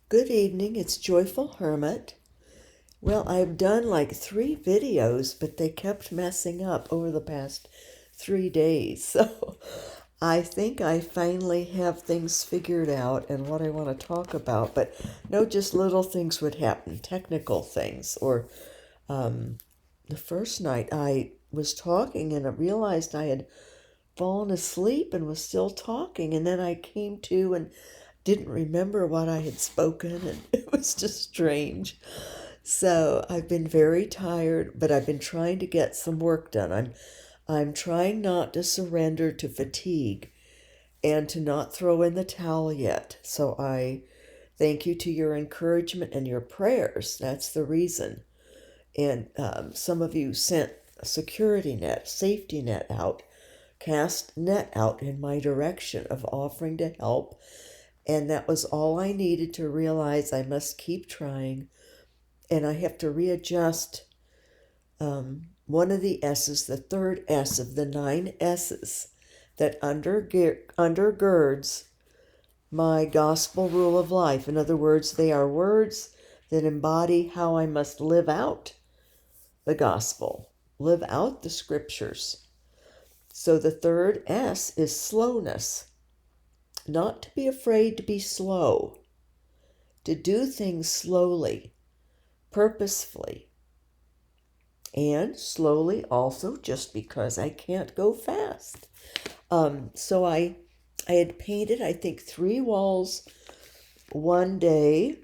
Good evening, it's Joyful Hermit. Well, I've done like 3 videos, but they kept messing up over the past 3 days. So I think I finally have things figured out and what I want to talk about. But no, just little things would happen, technical things. Or the first night I was talking and I realized I had fallen asleep and was still talking. And then I came to and didn't remember what I had spoken, and it was just strange. So I've been very tired, but I've been trying to get some work done. I'm trying not to surrender to fatigue and to not throw in the towel yet. So I thank you to your encouragement and your prayers. That's the reason. And some of you sent a security net, safety net out, cast net out in my direction of offering to help. And that was all I needed to realize I must keep trying. And I have to readjust one of the S's, the third S of the 9 S's that undergirds my gospel rule of life. In other words, they are words that embody how I must live out the gospel, live out the scriptures. So the third S is slowness, not to be afraid to be slow, to do things slowly, purposefully, and slowly also just because I can't go fast. So I had painted, I think, 3 walls one day,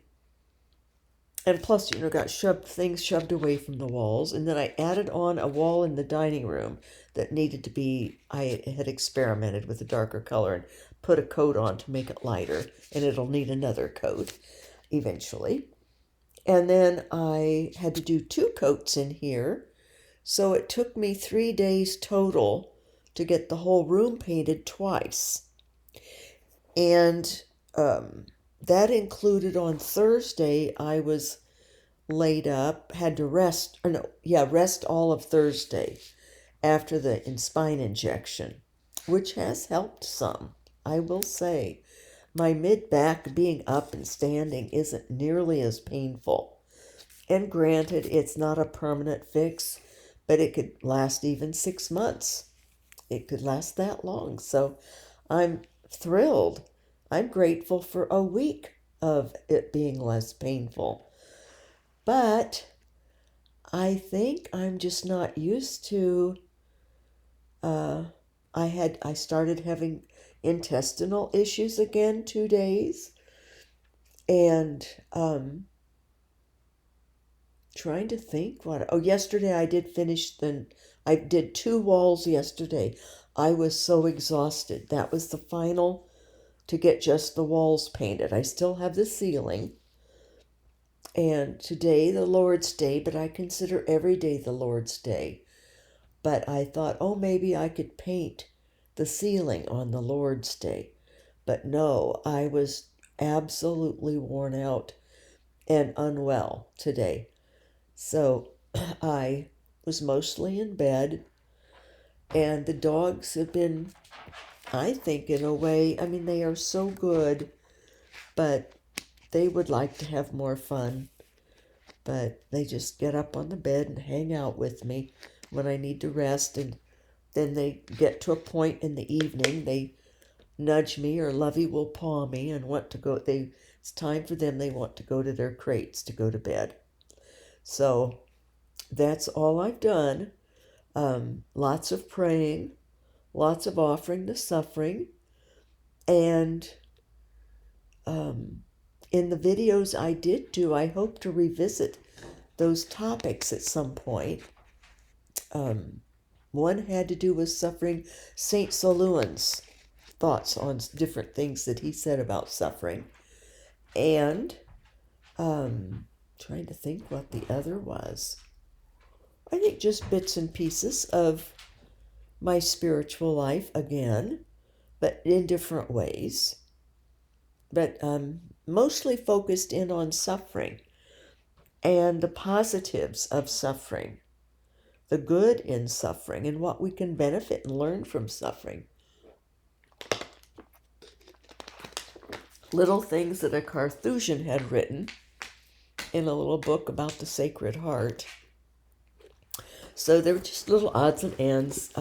and plus, got things shoved away from the walls. And then I added on a wall in the dining room that needed to be, I had experimented with a darker color and put a coat on to make it lighter, and it'll need another coat eventually. And then I had to do 2 coats in here. So it took me 3 days total to get the whole room painted twice. And that included on Thursday, I was laid up, had to rest all of Thursday after the spine injection, which has helped some, I will say. My mid back being up and standing isn't nearly as painful. And granted, it's not a permanent fix, but it could last even 6 months. It could last that long. So I'm thrilled. I'm grateful for a week of it being less painful. But I think I'm just not used to. I started having intestinal issues again 2 days, and trying to think what. Oh, yesterday I did finish I did 2 walls yesterday. I was so exhausted. That was the final to get just the walls painted. I still have the ceiling. And today the Lord's Day, but I consider every day the Lord's Day. But I thought, oh, maybe I could paint the ceiling on the Lord's Day. But no, I was absolutely worn out and unwell today. So I was mostly in bed, and the dogs have been, I think, in a way, I mean, they are so good, but they would like to have more fun. But they just get up on the bed and hang out with me when I need to rest. And then they get to a point in the evening, they nudge me, or Lovey will paw me and want to go. It's time for them. They want to go to their crates to go to bed. So that's all I've done. Lots of praying, lots of offering the suffering, and in the videos I did do, I hope to revisit those topics at some point. One had to do with suffering. Saint Soluan's thoughts on different things that he said about suffering, and trying to think what the other was. I think just bits and pieces of my spiritual life again, but in different ways. But mostly focused in on suffering and the positives of suffering, the good in suffering, and what we can benefit and learn from suffering. little things that a Carthusian had written in a little book about the Sacred Heart. So they were just little odds and ends,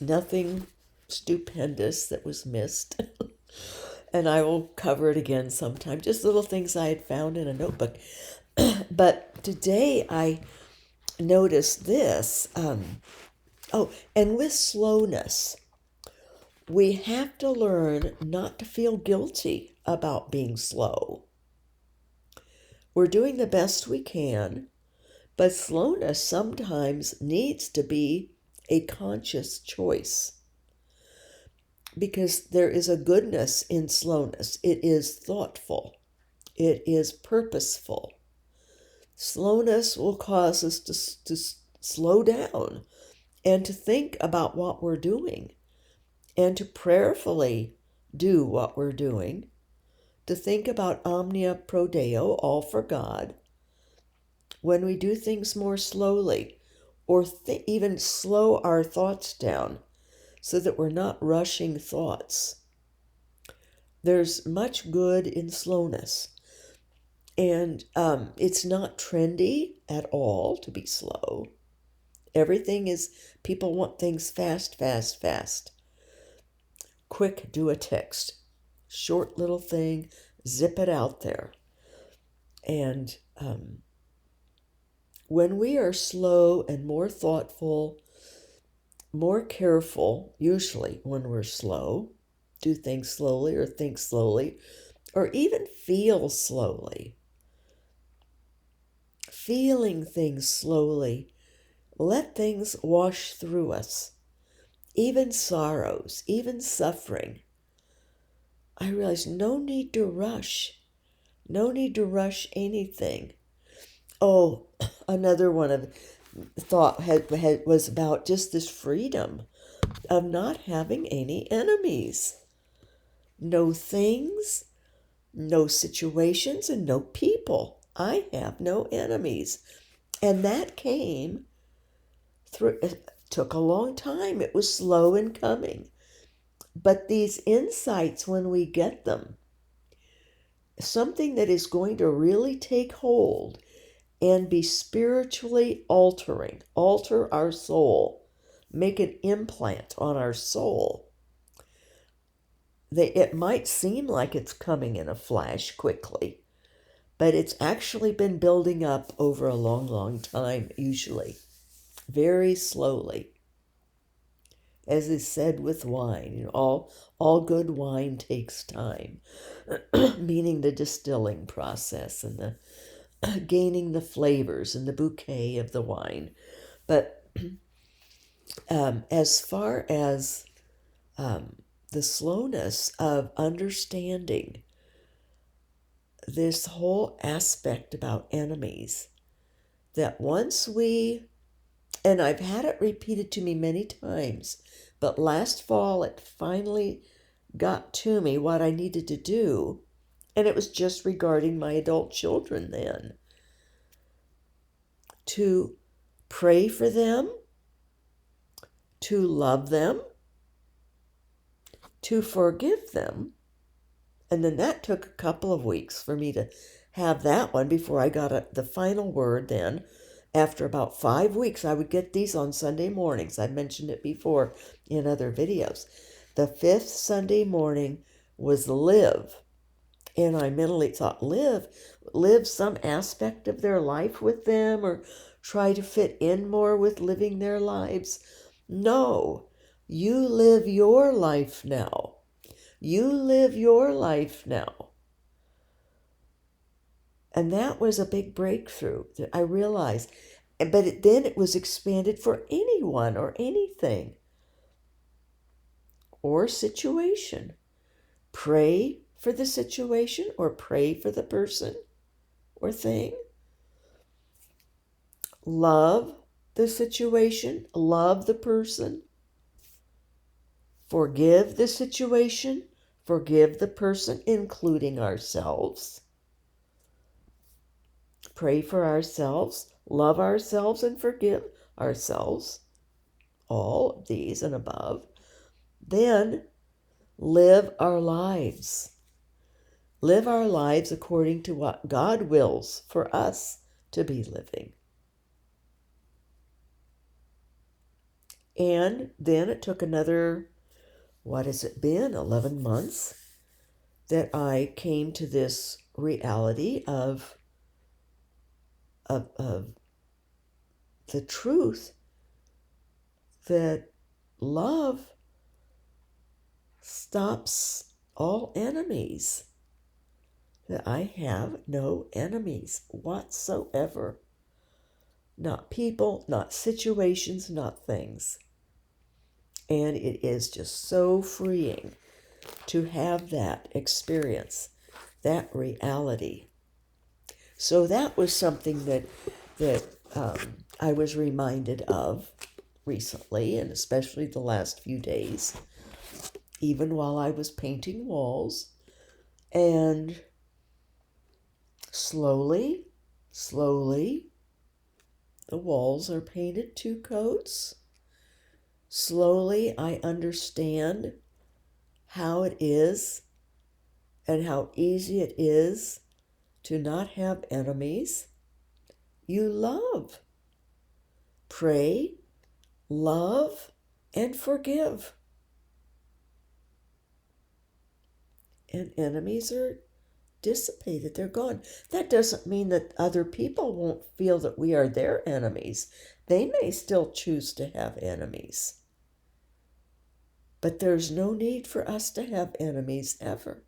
nothing stupendous that was missed. And I will cover it again sometime, just little things I had found in a notebook. But today I noticed this. And with slowness, we have to learn not to feel guilty about being slow. We're doing the best we can, but slowness sometimes needs to be a conscious choice because there is a goodness in slowness. It is thoughtful, it is purposeful. Slowness will cause us to slow down and to think about what we're doing and to prayerfully do what we're doing, to think about omnia pro Deo, all for God. When we do things more slowly, or even slow our thoughts down so that we're not rushing thoughts, there's much good in slowness. And it's not trendy at all to be slow. Everything is, people want things fast, fast, fast. Quick, do a text. Short little thing, zip it out there. And when we are slow and more thoughtful, more careful, usually when we're slow, do things slowly or think slowly, or even feel slowly, feeling things slowly, let things wash through us, even sorrows, even suffering. I realized no need to rush. No need to rush anything. Oh, another one of thought was about just this freedom of not having any enemies. No things, no situations, and no people. I have no enemies. And that came through, it took a long time. It was slow in coming. But these insights, when we get them, something that is going to really take hold and be spiritually altering, alter our soul, make an implant on our soul. It might seem like it's coming in a flash quickly, but it's actually been building up over a long, long time, usually, very slowly. As is said with wine, all good wine takes time, meaning the distilling process and the gaining the flavors and the bouquet of the wine. But as far as the slowness of understanding this whole aspect about enemies, that once we, and I've had it repeated to me many times, but last fall it finally got to me what I needed to do, and it was just regarding my adult children then, to pray for them, to love them, to forgive them. And then that took a couple of weeks for me to have that one before I got the final word then. After about 5 weeks, I would get these on Sunday mornings. I mentioned it before in other videos. The fifth Sunday morning was live. And I mentally thought, live some aspect of their life with them or try to fit in more with living their lives. No, you live your life now. You live your life now. And that was a big breakthrough that I realized. But then it was expanded for anyone or anything or situation. Pray for the situation or pray for the person or thing. Love the situation, love the person. Forgive the situation, forgive the person, including ourselves. Pray for ourselves, love ourselves, and forgive ourselves. All of these and above. Then live our lives. live our lives according to what God wills for us to be living. And then it took another, what has it been, 11 months, that I came to this reality of the truth that love stops all enemies, that I have no enemies whatsoever. Not people, not situations, not things. And it is just so freeing to have that experience, that reality. So that was something that I was reminded of recently, and especially the last few days, even while I was painting walls. And slowly, the walls are painted 2 coats. Slowly, I understand how it is and how easy it is to not have enemies. You love, pray, love, and forgive. And enemies are dissipated, they're gone. That doesn't mean that other people won't feel that we are their enemies. They may still choose to have enemies. But there's no need for us to have enemies ever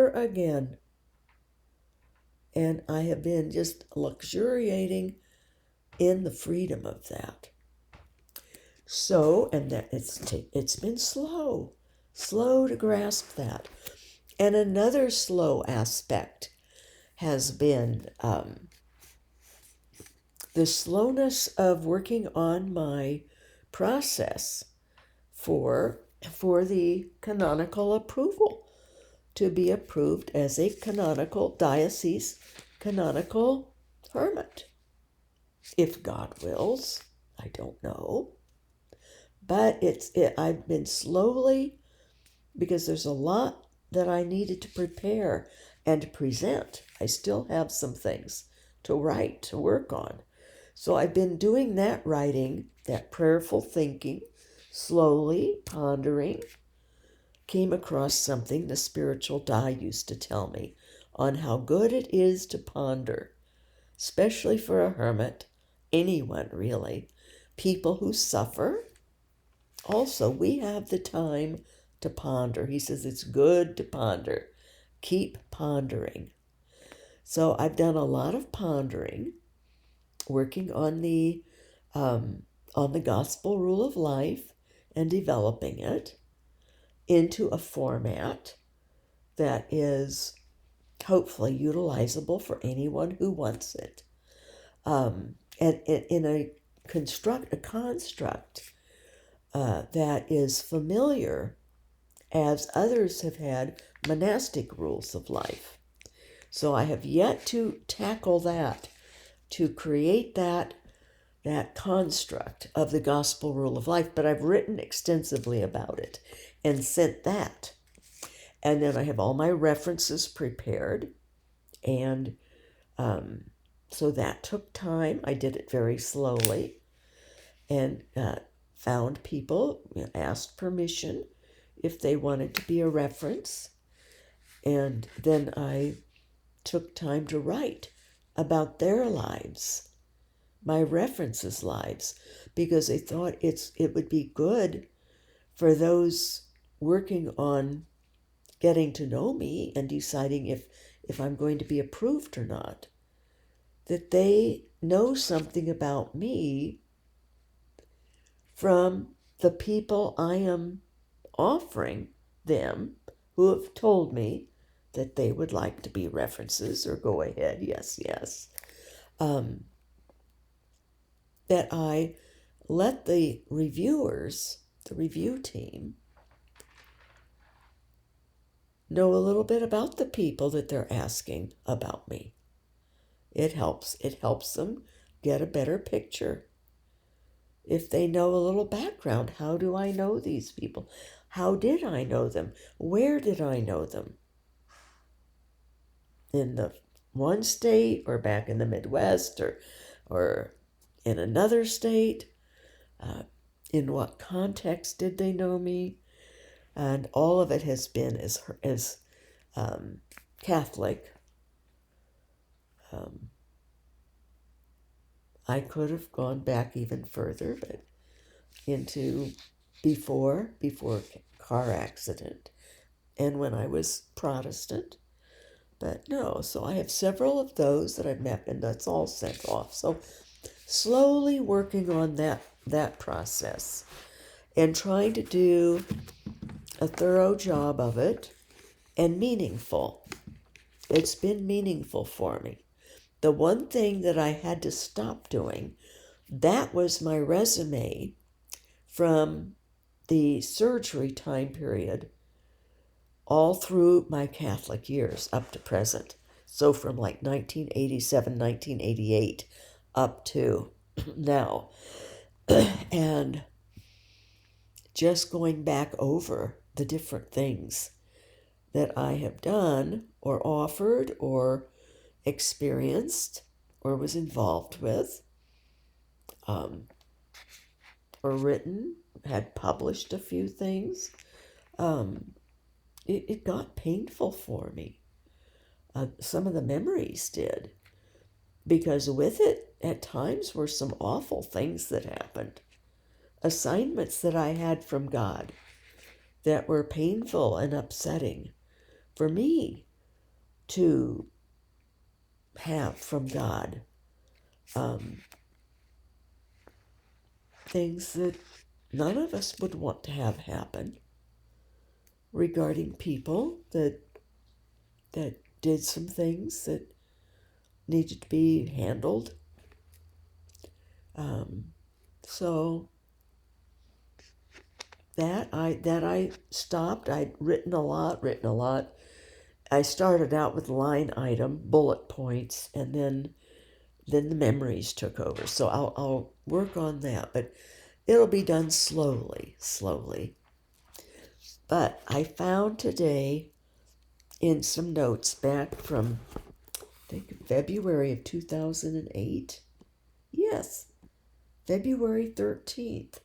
again. And I have been just luxuriating in the freedom of that. So, and that it's been slow to grasp that. And another slow aspect has been the slowness of working on my process for the canonical approval, to be approved as a canonical diocese, canonical hermit. If God wills, I don't know. But I've been slowly, because there's a lot that I needed to prepare and present. I still have some things to write, to work on. So I've been doing that writing, that prayerful thinking, slowly pondering. Came across something the spiritual Di used to tell me on how good it is to ponder, especially for a hermit, anyone really, people who suffer. Also, we have the time to ponder. He says it's good to ponder. Keep pondering. So I've done a lot of pondering, working on the gospel rule of life and developing it into a format that is hopefully utilizable for anyone who wants it. And in a construct that is familiar, as others have had monastic rules of life. So I have yet to tackle that, to create that construct of the gospel rule of life, but I've written extensively about it and sent that. And then I have all my references prepared, and so that took time. I did it very slowly, and found people, asked permission if they wanted to be a reference. And then I took time to write about their lives, my references' lives, because I thought it would be good for those working on getting to know me and deciding if I'm going to be approved or not, that they know something about me from the people I am offering them, who have told me that they would like to be references, or go ahead, yes, that I let the reviewers, the review team, know a little bit about the people that they're asking about me. It helps them get a better picture. If they know a little background, how do I know these people? How did I know them? Where did I know them? in the one state or back in the Midwest or in another state? In what context did they know me? And all of it has been as Catholic. I could have gone back even further, but into before car accident and when I was Protestant. But no, so I have several of those that I've met, and that's all sent off. So slowly working on that process and trying to do a thorough job of it and meaningful. It's been meaningful for me. The one thing that I had to stop doing, that was my resume from the surgery time period all through my Catholic years up to present. So from like 1987, 1988 up to now. And just going back over the different things that I have done or offered or experienced or was involved with, or written, had published a few things. It got painful for me. Some of the memories did, because with it at times were some awful things that happened. Assignments that I had from God that were painful and upsetting for me to have from God. Things that none of us would want to have happen regarding people that did some things that needed to be handled. So that I stopped. I'd written a lot. I started out with line item, bullet points, and then the memories took over. So I'll work on that, but it'll be done slowly. But I found today in some notes back from, I think, February of 2008. Yes, February 13th.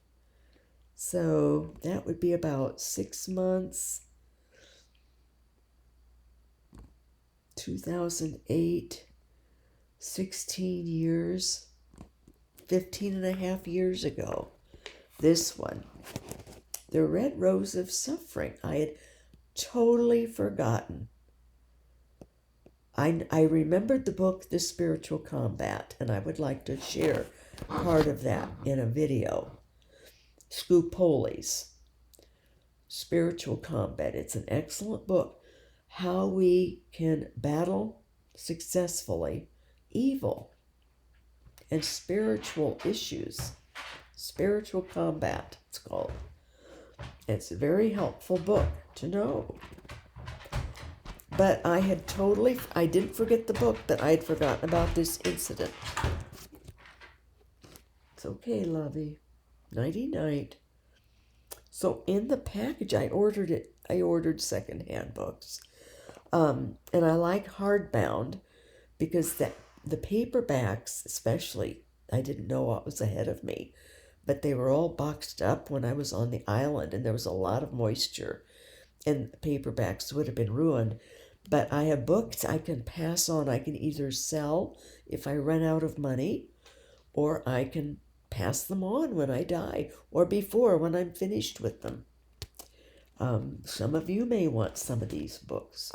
So that would be about 6 months. 2008, 16 years, 15 and a half years ago. This one, The Red Rose of Suffering. I had totally forgotten. I remembered the book, The Spiritual Combat, and I would like to share part of that in a video. Scopoli's Spiritual Combat. It's an excellent book. How we can battle successfully evil and spiritual issues. Spiritual Combat, it's called. It's a very helpful book to know. But I didn't forget the book, but I had forgotten about this incident. It's okay, lovey. Nighty-night. So in the package, I ordered secondhand books. And I like hardbound because the paperbacks, especially, I didn't know what was ahead of me. But they were all boxed up when I was on the island, and there was a lot of moisture, and the paperbacks would have been ruined. But I have books I can pass on. I can either sell if I run out of money, or I can pass them on when I die, or before when I'm finished with them. Some of you may want some of these books.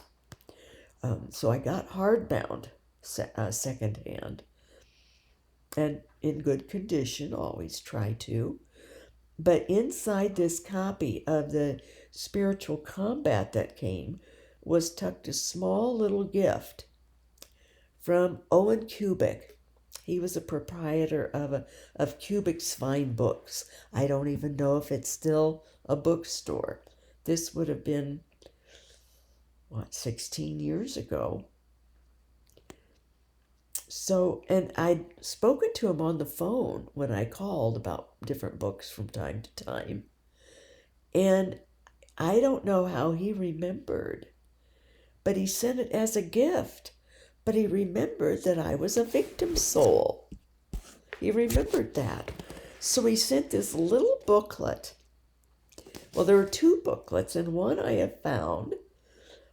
So I got hardbound secondhand, and in good condition, always try to. But inside this copy of the Spiritual Combat that came was tucked a small little gift from Owen Kubik. He was a proprietor of Kubik's Fine Books. I don't even know if it's still a bookstore. This would have been, 16 years ago. So, and I'd spoken to him on the phone when I called about different books from time to time. And I don't know how he remembered, but he sent it as a gift. but he remembered that I was a victim soul. He remembered that. So he sent this little booklet. Well, there were two booklets, and one I have found,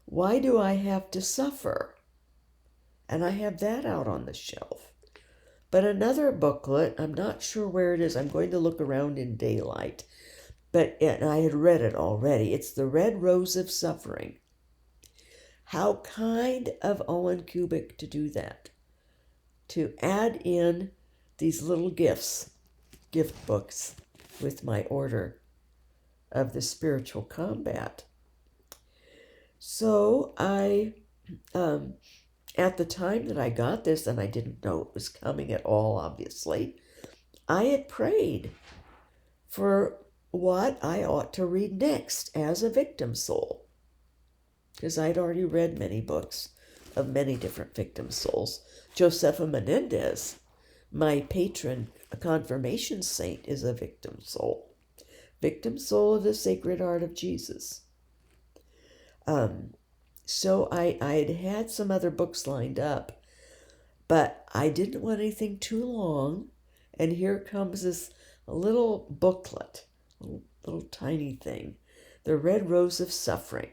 Why Do I Have to Suffer? And I have that out on the shelf. But another booklet, I'm not sure where it is. I'm going to look around in daylight. And I had read it already. It's The Red Rose of Suffering. How kind of Owen Kubik to do that. To add in these little gift books with my order of the spiritual combat. So I, at the time that I got this, and I didn't know it was coming at all, obviously, I had prayed for what I ought to read next as a victim soul. Because I'd already read many books of many different victim souls. Josefa Menendez, my patron confirmation saint, is a victim soul. Victim soul of the Sacred Heart of Jesus. So I had some other books lined up, but I didn't want anything too long. And here comes this little booklet, little tiny thing, The Red Rose of Suffering.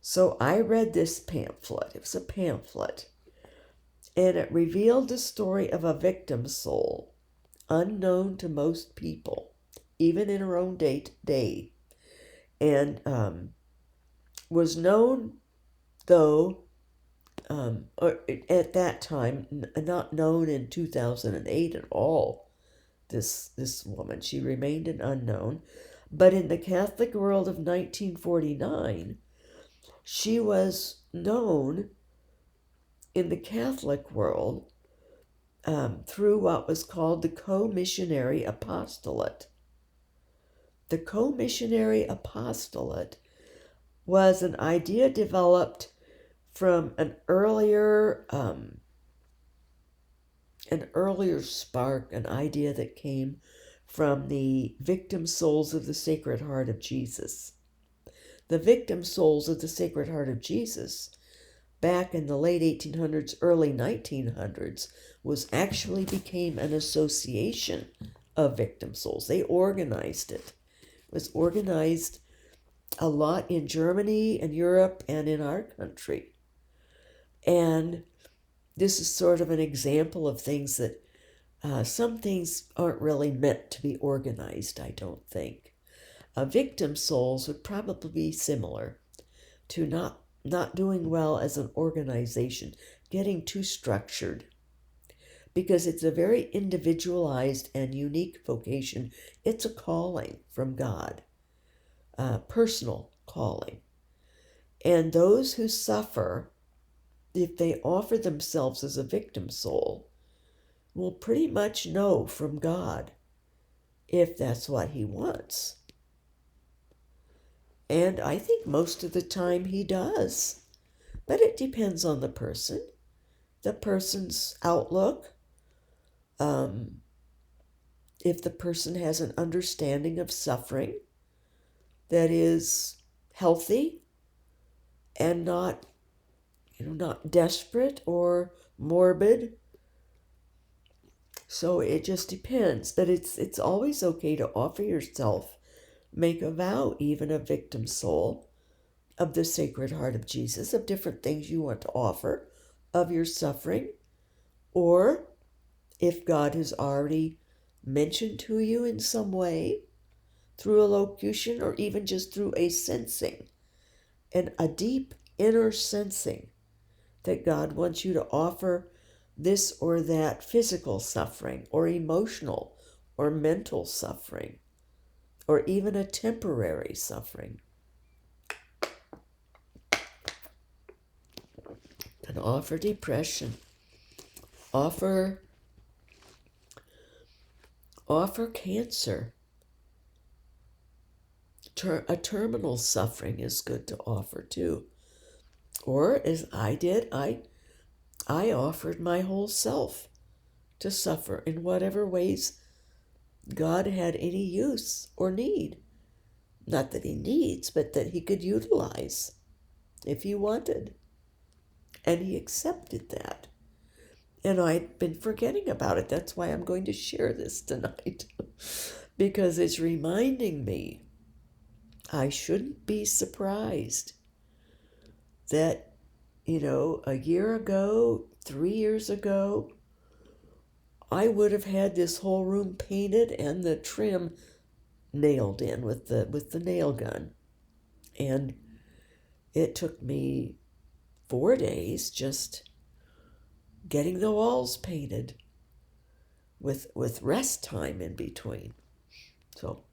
So I read this pamphlet. It was a pamphlet. And it revealed the story of a victim soul, unknown to most people, even in her own day. And was known, though, or at that time, not known in 2008 at all, this woman. She remained an unknown. But in the Catholic world of 1949, she was known in the Catholic world through what was called the Co-Missionary apostolate. The Co-Missionary apostolate was an idea developed from an earlier spark, an idea that came from the victim souls of the Sacred Heart of Jesus. The victim souls of the Sacred Heart of Jesus, back in the late 1800s, early 1900s, became an association of victim souls. They organized it. It was organized a lot in Germany and Europe and in our country. And this is sort of an example of things that some things aren't really meant to be organized, I don't think. Victim souls would probably be similar to not doing well as an organization, getting too structured, because it's a very individualized and unique vocation. It's a calling from God, personal calling. And those who suffer, if they offer themselves as a victim soul, will pretty much know from God if that's what he wants. And I think most of the time he does. But it depends on the person's outlook, if the person has an understanding of suffering that is healthy and not desperate or morbid. So it just depends. But it's always okay to offer yourself, make a vow, even a victim soul of the Sacred Heart of Jesus, of different things you want to offer of your suffering. Or if God has already mentioned to you in some way, through a locution or even just through a sensing, and a deep inner sensing that God wants you to offer this or that physical suffering or emotional or mental suffering, or even a temporary suffering. And offer depression. Offer cancer. A terminal suffering is good to offer too. Or as I did, I offered my whole self to suffer in whatever ways God had any use or need. Not that he needs, but that he could utilize if he wanted. And he accepted that. And I'd been forgetting about it. That's why I'm going to share this tonight. Because it's reminding me I shouldn't be surprised that, a year ago, 3 years ago, I would have had this whole room painted and the trim nailed in with the nail gun. And it took me 4 days just getting the walls painted with rest time in between. So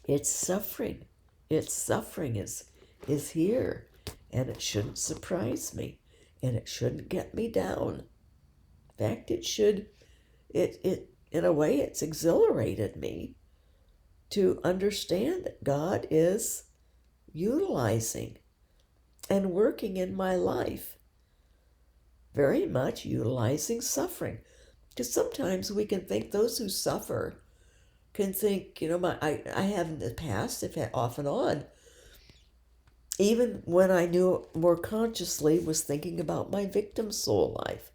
it's suffering. It's suffering is here, and it shouldn't surprise me, and it shouldn't get me down. In fact, it should. It in a way, it's exhilarated me to understand that God is utilizing and working in my life, very much utilizing suffering. Because sometimes we can think those who suffer can think, I have in the past, I've had off and on, even when I knew more consciously, was thinking about my victim soul life.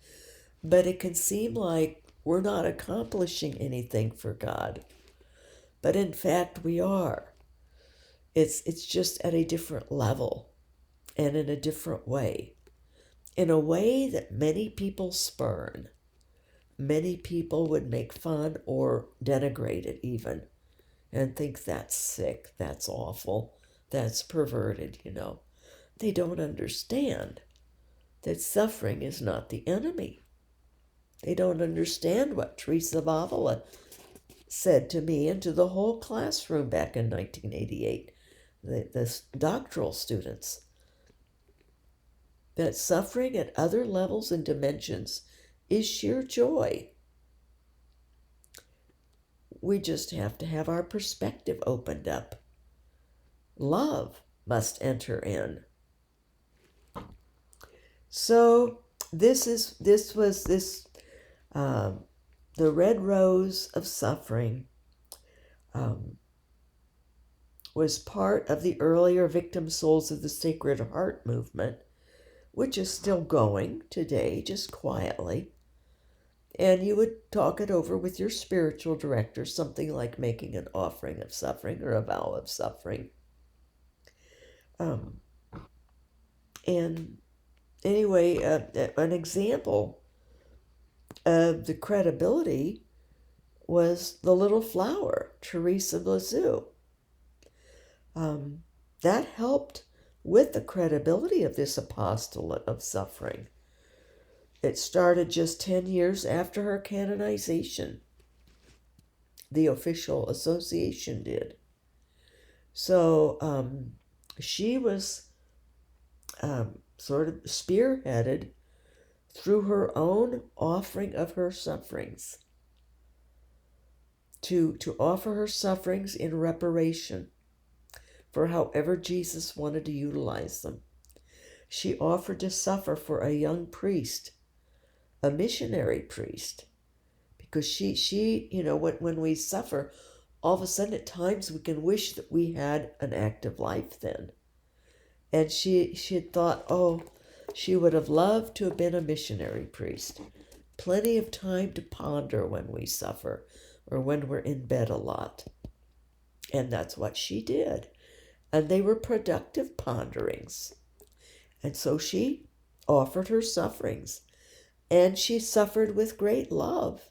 But it can seem like we're not accomplishing anything for God. But in fact, we are. It's just at a different level and in a different way. In a way that many people spurn. Many people would make fun or denigrate it even and think that's sick, that's awful, that's perverted, They don't understand that suffering is not the enemy. They don't understand what Teresa of Avila said to me and to the whole classroom back in 1988, the doctoral students, that suffering at other levels and dimensions is sheer joy. We just have to have our perspective opened up. Love must enter in. So the red rose of suffering was part of the earlier victim souls of the Sacred Heart movement, which is still going today, just quietly. And you would talk it over with your spiritual director, something like making an offering of suffering or a vow of suffering. And anyway, an example of the credibility was the little flower, Teresa of Lisieux. That helped with the credibility of this apostolate of suffering. It started just 10 years after her canonization. The official association did. So she was sort of spearheaded through her own offering of her sufferings, to offer her sufferings in reparation for however Jesus wanted to utilize them. She offered to suffer for a young priest, a missionary priest, because she when we suffer, all of a sudden at times we can wish that we had an active life then. And she had thought, she would have loved to have been a missionary priest. Plenty of time to ponder when we suffer or when we're in bed a lot. And that's what she did. And they were productive ponderings. And so she offered her sufferings. And she suffered with great love.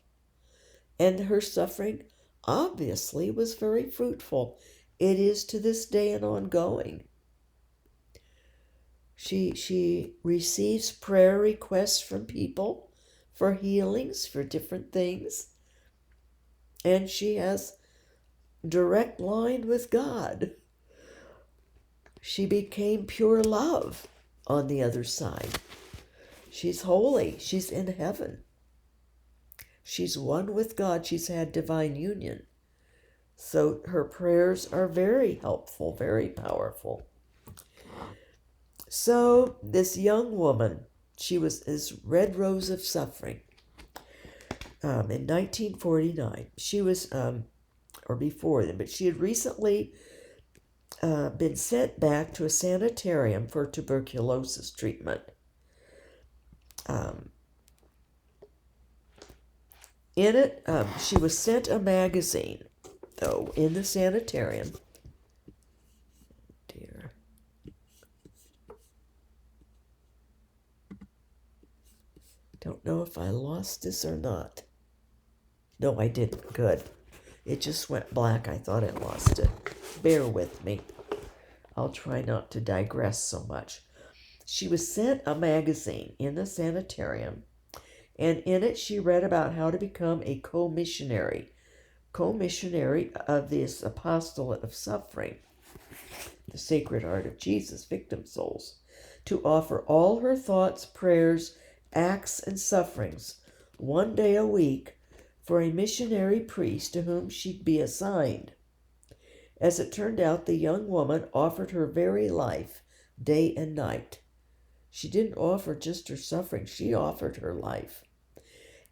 And her suffering obviously was very fruitful. It is to this day and ongoing. She receives prayer requests from people for healings, for different things. And she has direct line with God. She became pure love on the other side. She's holy. She's in heaven. She's one with God. She's had divine union. So her prayers are very helpful, very powerful. So this young woman, she was this red rose of suffering. In 1949, she was, or before then, but she had recently been sent back to a sanitarium for tuberculosis treatment. Um, in it, she was sent a magazine, though, in the sanitarium. Dear. Don't know if I lost this or not. No, I didn't. Good. It just went black. I thought I lost it. Bear with me. I'll try not to digress so much. She was sent a magazine in the sanitarium, and in it she read about how to become a co-missionary of this apostolate of suffering, the Sacred Heart of Jesus, victim souls, to offer all her thoughts, prayers, acts, and sufferings one day a week for a missionary priest to whom she'd be assigned. As it turned out, the young woman offered her very life, day and night. She didn't offer just her suffering, she offered her life.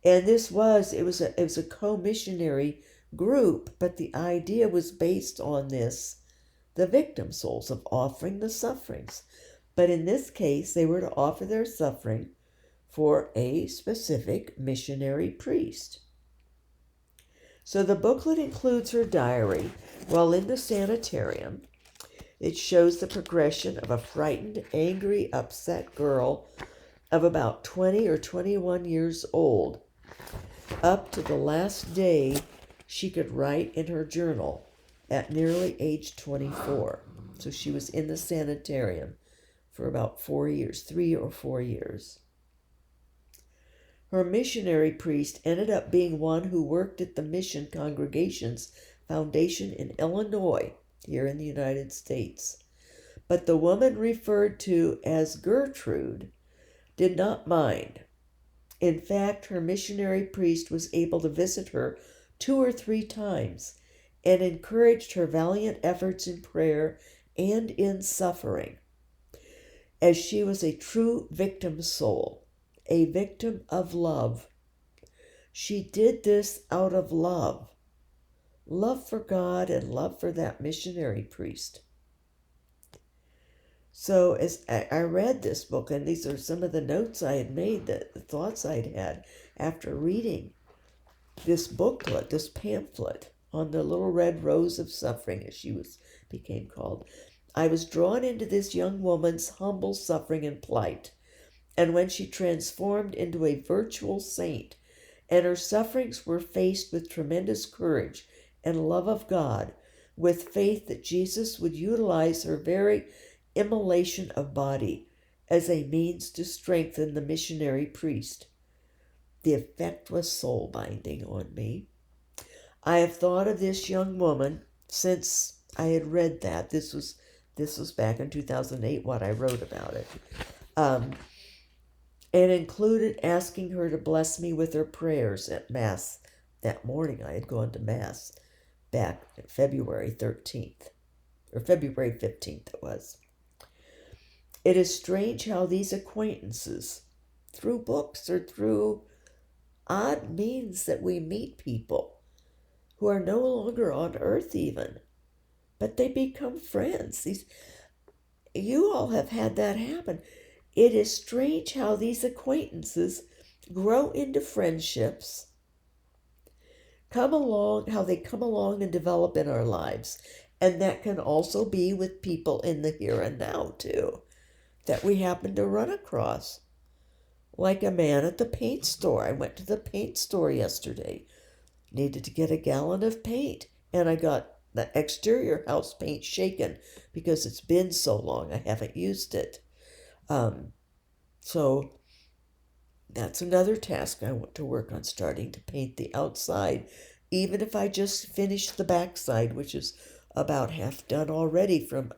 And it was a co-missionary group, but the idea was based on the victim souls of offering the sufferings. But in this case, they were to offer their suffering for a specific missionary priest. So the booklet includes her diary while in the sanitarium. It shows the progression of a frightened, angry, upset girl of about 20 or 21 years old, up to the last day she could write in her journal at nearly age 24. So she was in the sanitarium for about 4 years, 3 or 4 years. Her missionary priest ended up being one who worked at the Mission Congregations Foundation in Illinois, here in the United States. But the woman referred to as Gertrude did not mind. In fact, her missionary priest was able to visit her 2 or 3 times and encouraged her valiant efforts in prayer and in suffering, as she was a true victim soul, a victim of love. She did this out of love for God and love for that missionary priest. So as I read this book, and these are some of the notes I had made, the thoughts I'd had after reading this booklet, this pamphlet on the little red rose of suffering, as became called, I was drawn into this young woman's humble suffering and plight. And when she transformed into a virtual saint, and her sufferings were faced with tremendous courage and love of God, with faith that Jesus would utilize her very immolation of body as a means to strengthen the missionary priest. The effect was soul binding on me. I have thought of this young woman since I had read that. This was back in 2008 what I wrote about it. And included asking her to bless me with her prayers at Mass that morning. I had gone to Mass back February 13th, or February 15th it was. It is strange how these acquaintances, through books or through odd means that we meet people who are no longer on earth even, but they become friends. You all have had that happen. It is strange how these acquaintances grow into friendships, how they come along and develop in our lives. And that can also be with people in the here and now too, that we happen to run across. Like a man at the paint store. I went to the paint store yesterday. Needed to get a gallon of paint. And I got the exterior house paint shaken because it's been so long I haven't used it. So that's another task I want to work on, starting to paint the outside. Even if I just finish the backside, which is about half done already from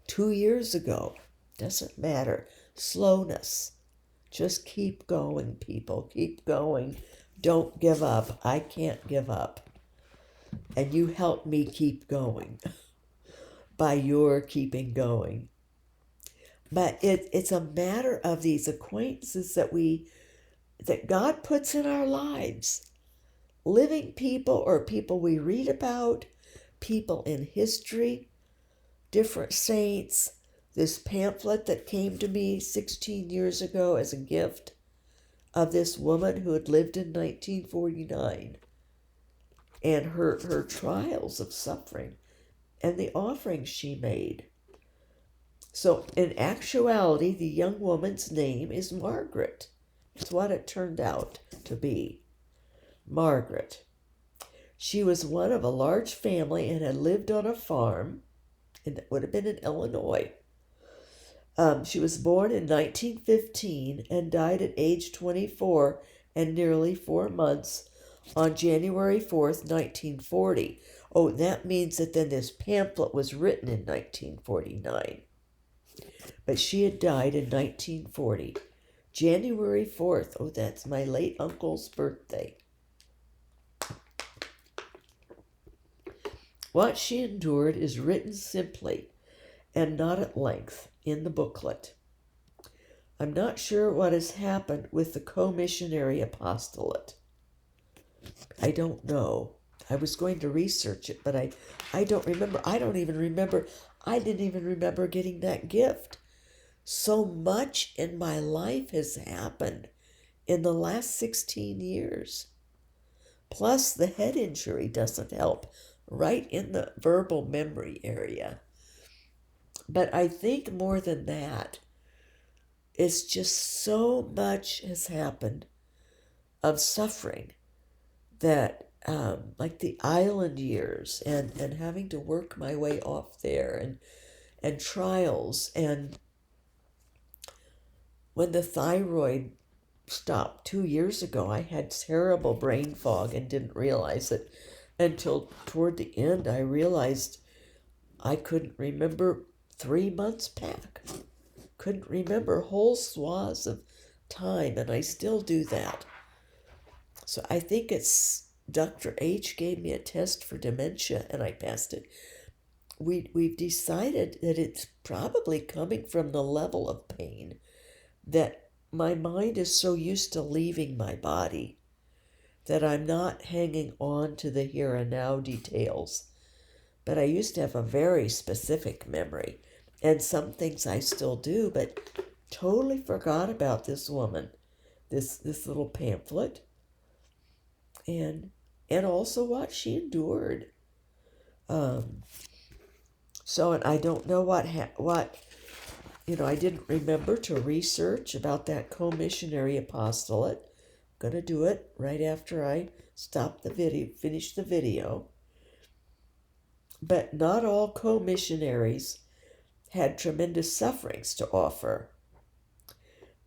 2 years ago. Doesn't matter. Slowness. Just keep going, people. Keep going. Don't give up. I can't give up. And you help me keep going by your keeping going. But it's a matter of these acquaintances that God puts in our lives. Living people or people we read about, people in history, different saints. This pamphlet that came to me 16 years ago as a gift of this woman who had lived in 1949 and her trials of suffering and the offerings she made. So, in actuality, the young woman's name is Margaret. It's what it turned out to be. Margaret. She was one of a large family and had lived on a farm, and it would have been in Illinois. She was born in 1915 and died at age 24 and nearly 4 months on January 4th, 1940. Oh, that means that then this pamphlet was written in 1949. But she had died in 1940. January 4th. Oh, that's my late uncle's birthday. What she endured is written simply and not at length in the booklet. I'm not sure what has happened with the Co-Missionary apostolate. I don't know. I was going to research it, but I don't remember. I didn't even remember getting that gift. So much in my life has happened in the last 16 years. Plus, the head injury doesn't help, right in the verbal memory area. But I think more than that, it's just so much has happened of suffering that, like the island years and having to work my way off there and trials. And when the thyroid stopped 2 years ago, I had terrible brain fog and didn't realize it until toward the end. I realized I couldn't remember 3 months back. Couldn't remember whole swaths of time, and I still do that. So I think it's Dr. H gave me a test for dementia and I passed it. We've decided that it's probably coming from the level of pain that my mind is so used to leaving my body that I'm not hanging on to the here and now details. But I used to have a very specific memory, and some things I still do, but totally forgot about this woman, this little pamphlet, and also what she endured. So, and I don't know what I didn't remember to research about that Co-Missionary apostolate. I'm going to do it right after I stop the video, finish the video. But not all co-missionaries had tremendous sufferings to offer.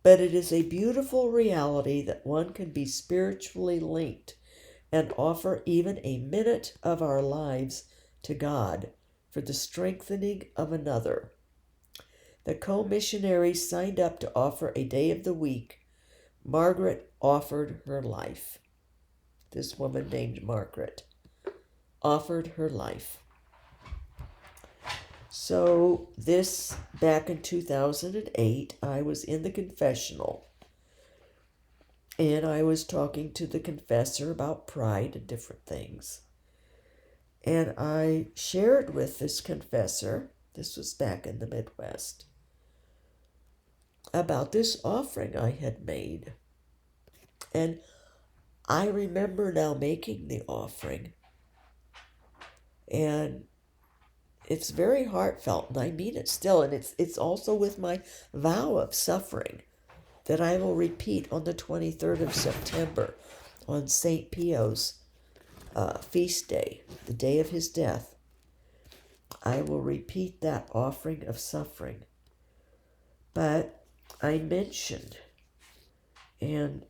But it is a beautiful reality that one can be spiritually linked and offer even a minute of our lives to God for the strengthening of another. The co-missionaries signed up to offer a day of the week. Margaret offered her life. This woman named Margaret offered her life. So this, back in 2008, I was in the confessional, and I was talking to the confessor about pride and different things. And I shared with this confessor, this was back in the Midwest, about this offering I had made. And I remember now making the offering, and it's very heartfelt, and I mean it still, and it's also with my vow of suffering that I will repeat on the 23rd of September, on St. Pio's feast day, the day of his death. I will repeat that offering of suffering. But I mentioned, and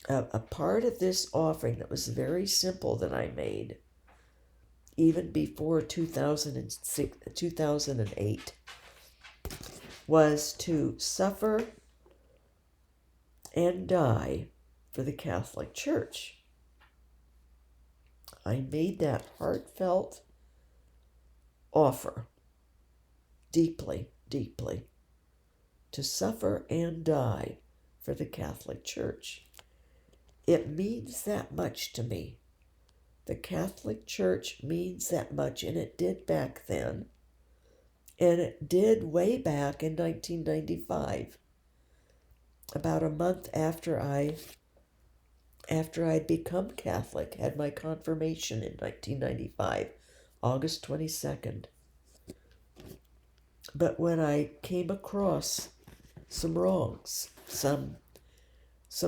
a part of this offering that was very simple that I made, even before 2008, was to suffer and die for the Catholic Church. I made that heartfelt offer, deeply, deeply, to suffer and die for the Catholic Church. It means that much to me. The Catholic Church means that much, and it did back then. And it did way back in 1995. about a month after I'd become Catholic, had my confirmation in 1995, August 22nd. But when I came across some wrongs, some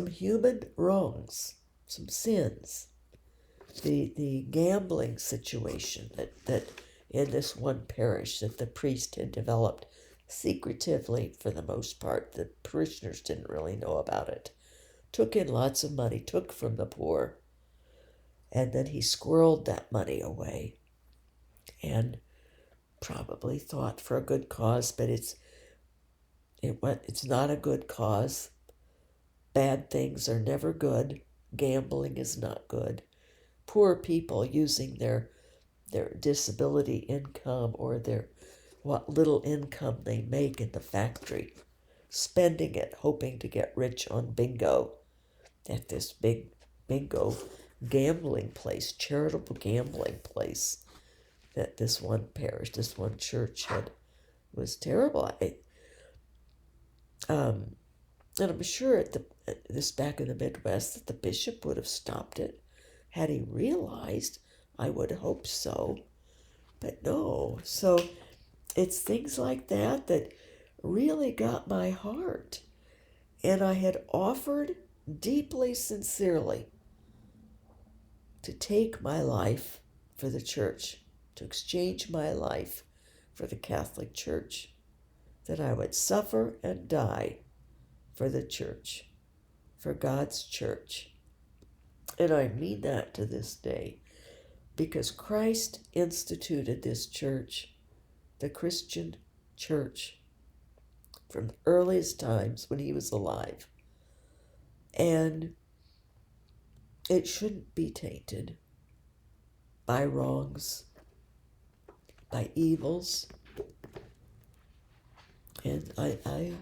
human wrongs, some sins, the gambling situation that in this one parish that the priest had developed secretively for the most part, the parishioners didn't really know about it, took in lots of money, took from the poor, and then he squirreled that money away and probably thought for a good cause, but it's not a good cause. Bad things are never good. Gambling is not good. Poor people using their disability income or their what little income they make in the factory, spending it hoping to get rich on bingo at this big bingo gambling place, charitable gambling place that this one parish, this one church had, was terrible. And I'm sure this back in the Midwest that the bishop would have stopped it had he realized. I would hope so, but no. So it's things like that that really got my heart. And I had offered deeply, sincerely to take my life for the church, to exchange my life for the Catholic Church, that I would suffer and die for the church, for God's church. And I mean that to this day, because Christ instituted this church, the Christian church, from the earliest times when he was alive. And it shouldn't be tainted by wrongs, by evils. And I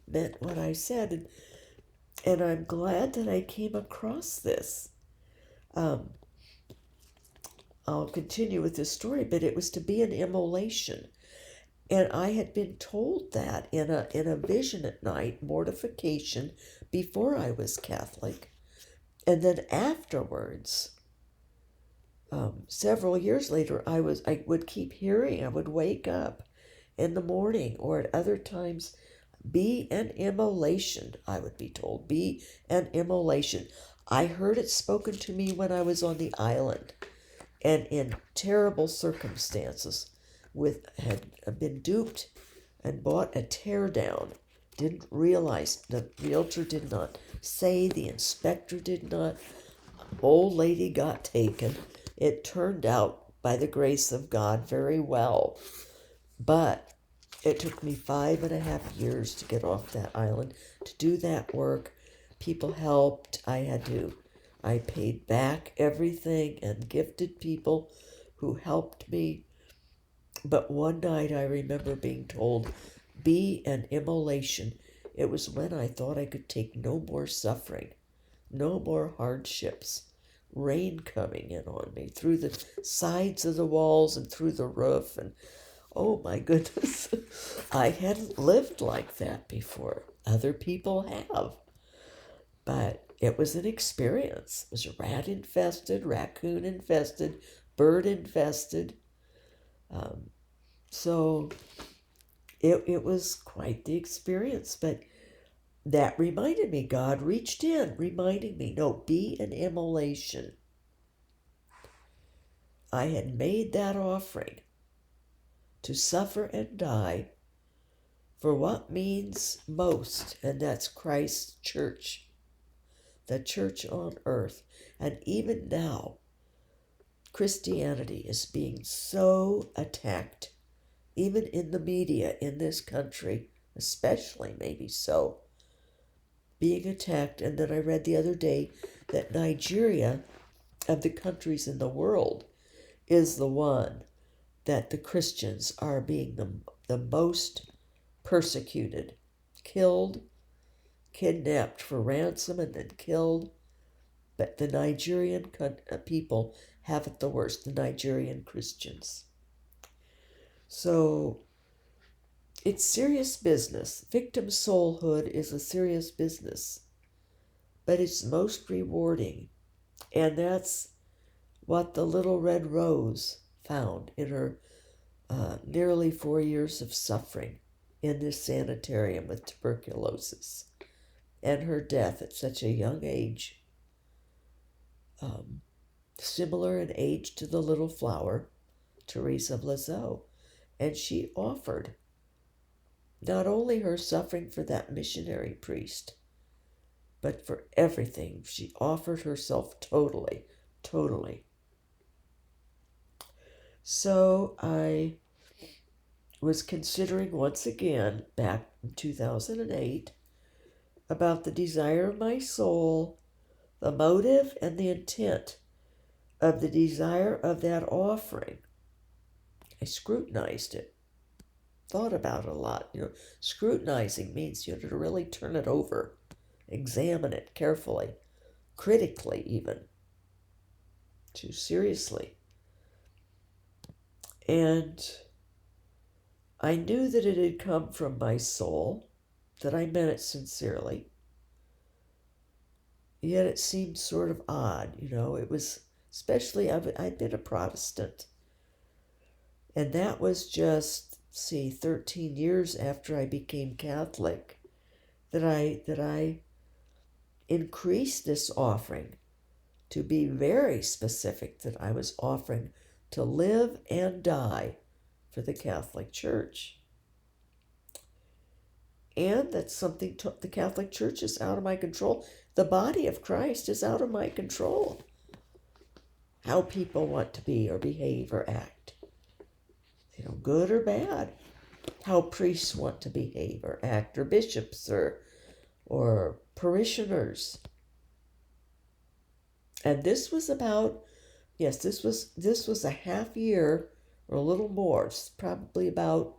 meant what I said, and I'm glad that I came across this. I'll continue with this story, but it was to be an immolation. And I had been told that in a vision at night, mortification, before I was Catholic. And then afterwards, several years later, I would keep hearing, I would wake up in the morning or at other times, be an immolation, I would be told, be an immolation. I heard it spoken to me when I was on the island and in terrible circumstances, had been duped and bought a tear down. Didn't realize, the realtor did not say, the inspector did not. Old lady got taken. It turned out, by the grace of God, very well. But it took me 5.5 years to get off that island, to do that work. People helped. I paid back everything and gifted people who helped me. But one night I remember being told, be an immolation. It was when I thought I could take no more suffering, no more hardships. Rain coming in on me through the sides of the walls and through the roof. And oh my goodness, I hadn't lived like that before. Other people have. But it was an experience. It was rat infested, raccoon infested, bird infested. So it was quite the experience. But that reminded me, God reached in, reminding me, no, be an immolation. I had made that offering to suffer and die for what means most, and that's Christ's church, the church on earth. And even now, Christianity is being so attacked, even in the media in this country, especially maybe so, being attacked. And then I read the other day that Nigeria, of the countries in the world, is the one that the Christians are being the most persecuted, killed, kidnapped for ransom, and then killed. But the Nigerian people have it the worst, the Nigerian Christians. So it's serious business. Victim soulhood is a serious business, but it's most rewarding. And that's what the little red rose found in her nearly 4 years of suffering in this sanitarium with tuberculosis and her death at such a young age, similar in age to the little flower, Teresa of Lisieux. And she offered not only her suffering for that missionary priest, but for everything. She offered herself totally, totally. So I was considering once again, back in 2008, about the desire of my soul, the motive and the intent of the desire of that offering. I scrutinized it, thought about it a lot. Scrutinizing means to really turn it over, examine it carefully, critically even, too seriously. And I knew that it had come from my soul, that I meant it sincerely. Yet it seemed sort of odd, It was, especially, I'd been a Protestant. And that was just, 13 years after I became Catholic, that I increased this offering to be very specific, that I was offering to live and die for the Catholic Church. And that's something the Catholic Church is out of my control. The body of Christ is out of my control. How people want to be or behave or act, good or bad. How priests want to behave or act, or bishops or parishioners. And this was about, this was a half year or a little more, probably about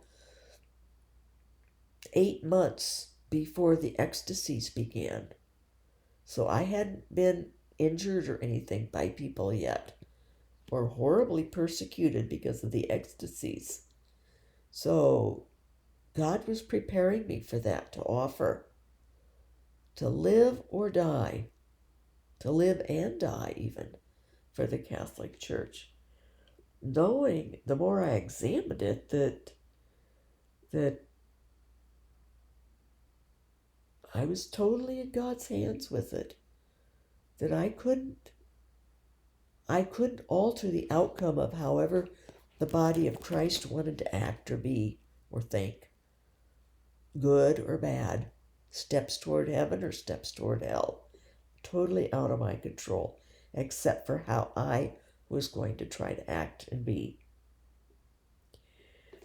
8 months before the ecstasies began. So I hadn't been injured or anything by people yet, or horribly persecuted because of the ecstasies. So God was preparing me for that, to offer, to live or die, to live and die even, for the Catholic Church. Knowing, the more I examined it, that I was totally in God's hands with it, that I couldn't alter the outcome of however the body of Christ wanted to act or be or think, good or bad, steps toward heaven or steps toward hell. Totally out of my control, except for how I was going to try to act and be.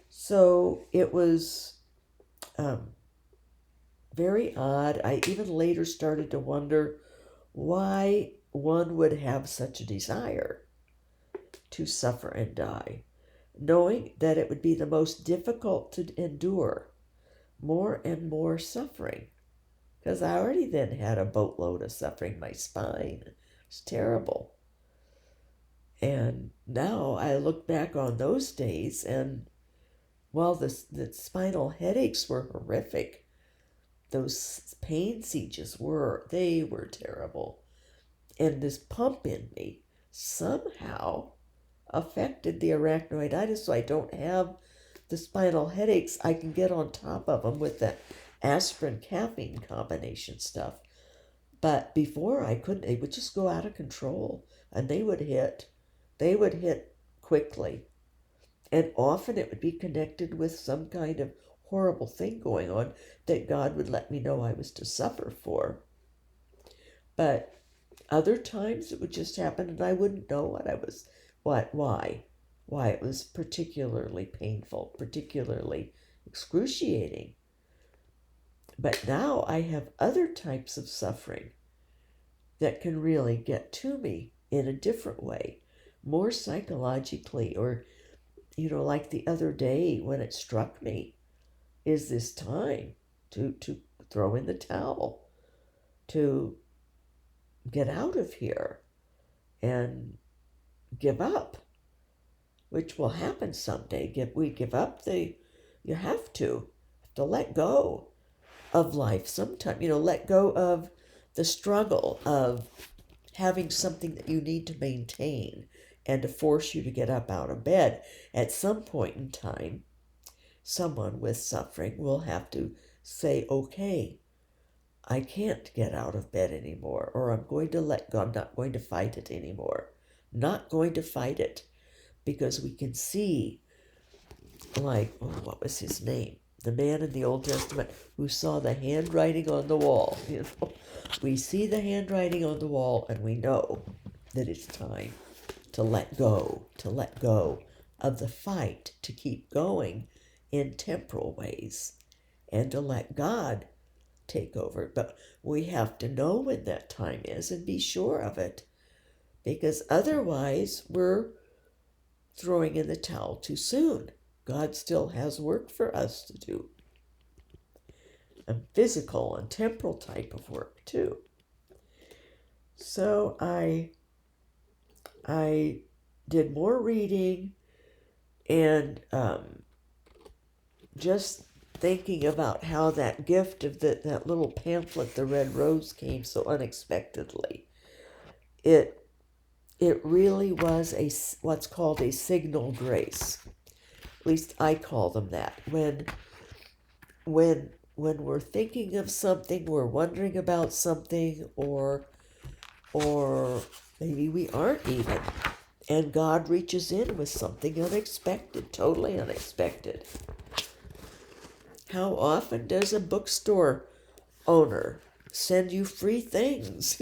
So it was very odd. I even later started to wonder why one would have such a desire to suffer and die, knowing that it would be the most difficult to endure, more and more suffering, because I already then had a boatload of suffering. My spine was terrible. And now I look back on those days, and while the spinal headaches were horrific, those pain sieges were terrible. And this pump in me somehow affected the arachnoiditis, so I don't have the spinal headaches. I can get on top of them with that aspirin caffeine combination stuff. But before I couldn't, they would just go out of control, and they would hit quickly. And often it would be connected with some kind of horrible thing going on that God would let me know I was to suffer for. But other times it would just happen and I wouldn't know why it was particularly painful, particularly excruciating. But now I have other types of suffering that can really get to me in a different way, more psychologically, or, like the other day when it struck me, is this time to throw in the towel, to get out of here and give up, which will happen someday. We give up, you have to. to let go of life sometime, let go of the struggle of having something that you need to maintain and to force you to get up out of bed. At some point in time, someone with suffering will have to say, okay, I can't get out of bed anymore, or I'm going to let go. I'm not going to fight it anymore. Not going to fight it, because we can see, like, what was his name? The man in the Old Testament who saw the handwriting on the wall. We see the handwriting on the wall, and we know that it's time to let go of the fight to keep going in temporal ways, and to let God take over. But we have to know when that time is and be sure of it, because otherwise we're throwing in the towel too soon. God still has work for us to do, a physical and temporal type of work too. So I did more reading, and just thinking about how that gift of that little pamphlet, The Red Rose, came so unexpectedly. It really was what's called a signal grace. At least I call them that. When we're thinking of something, we're wondering about something, or maybe we aren't even, and God reaches in with something unexpected, totally unexpected. How often does a bookstore owner send you free things,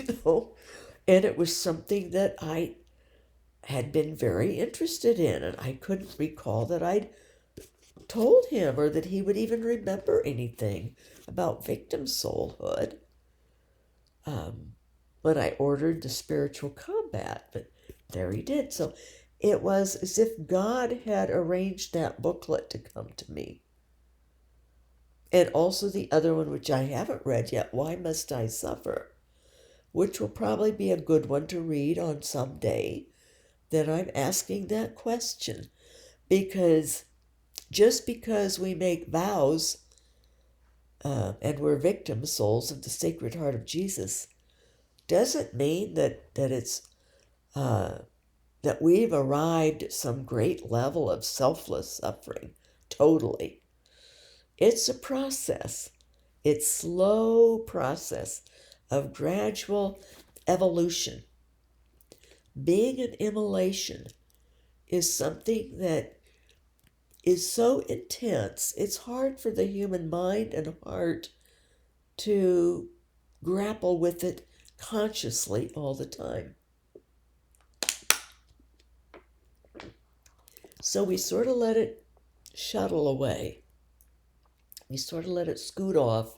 And it was something that I had been very interested in, and I couldn't recall that I'd told him, or that he would even remember anything about victim soulhood when I ordered the spiritual combat, but there he did. So it was as if God had arranged that booklet to come to me. And also the other one, which I haven't read yet, Why Must I Suffer? Which will probably be a good one to read on some day that I'm asking that question. Because just because we make vows and we're victim souls of the Sacred Heart of Jesus doesn't mean that it's that we've arrived at some great level of selfless suffering. Totally. It's a process. It's slow process of gradual evolution. Being an immolation is something that is so intense, it's hard for the human mind and heart to grapple with it consciously all the time. So we sort of let it shuttle away. We sort of let it scoot off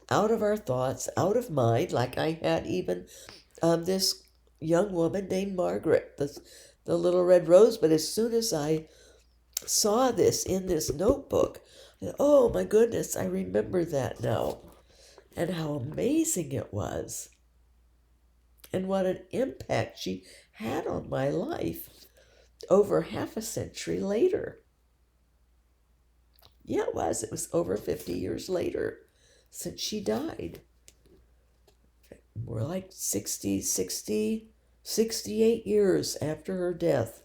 out of our thoughts, out of mind, like I had even this young woman named Margaret, the little red rose. But as soon as I saw this in this notebook, I thought, oh my goodness, I remember that now. And how amazing it was. And what an impact she had on my life over half a century later. Yeah, it was. It was over 50 years later since she died. More like 68 years after her death.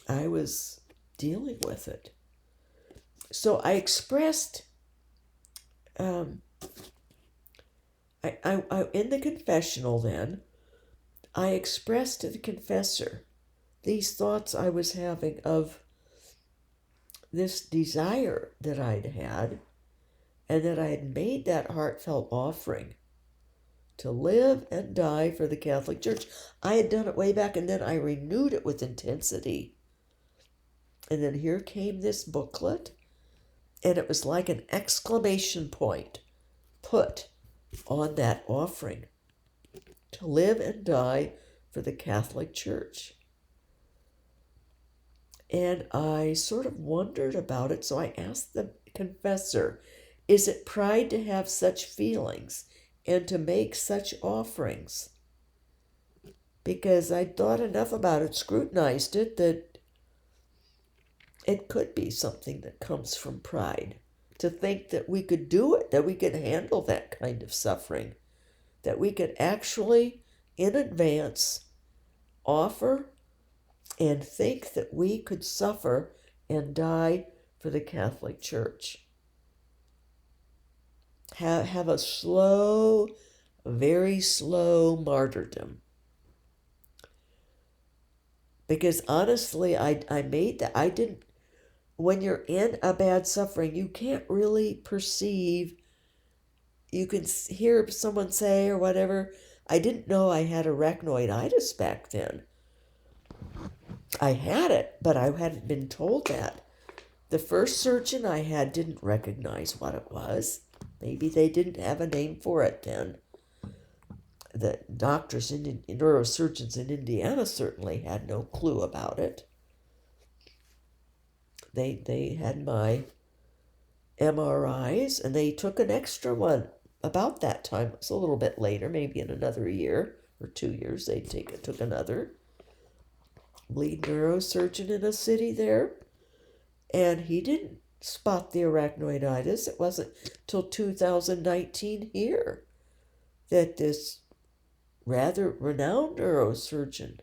I was dealing with it. So I expressed, I in the confessional then, I expressed to the confessor these thoughts I was having of this desire that I'd had, and that I had made that heartfelt offering to live and die for the Catholic Church. I had done it way back, and then I renewed it with intensity. And then here came this booklet, and it was like an exclamation point put on that offering to live and die for the Catholic Church. And I sort of wondered about it, so I asked the confessor, is it pride to have such feelings and to make such offerings? Because I'd thought enough about it, scrutinized it, that it could be something that comes from pride to think that we could do it, that we could handle that kind of suffering, that we could actually, in advance, offer and think that we could suffer and die for the Catholic Church. Have a slow, very slow martyrdom. Because honestly, I made that. I didn't, when you're in a bad suffering, you can't really perceive. You can hear someone say or whatever, I didn't know I had arachnoiditis back then. I had it, but I hadn't been told that. The first surgeon I had didn't recognize what it was. Maybe they didn't have a name for it then. The doctors and neurosurgeons in Indiana certainly had no clue about it. They had my MRIs, and they took an extra one about that time. It was a little bit later, maybe in another year or 2 years. They took another lead neurosurgeon in a city there, and he didn't spot the arachnoiditis. It wasn't till 2019 here that this rather renowned neurosurgeon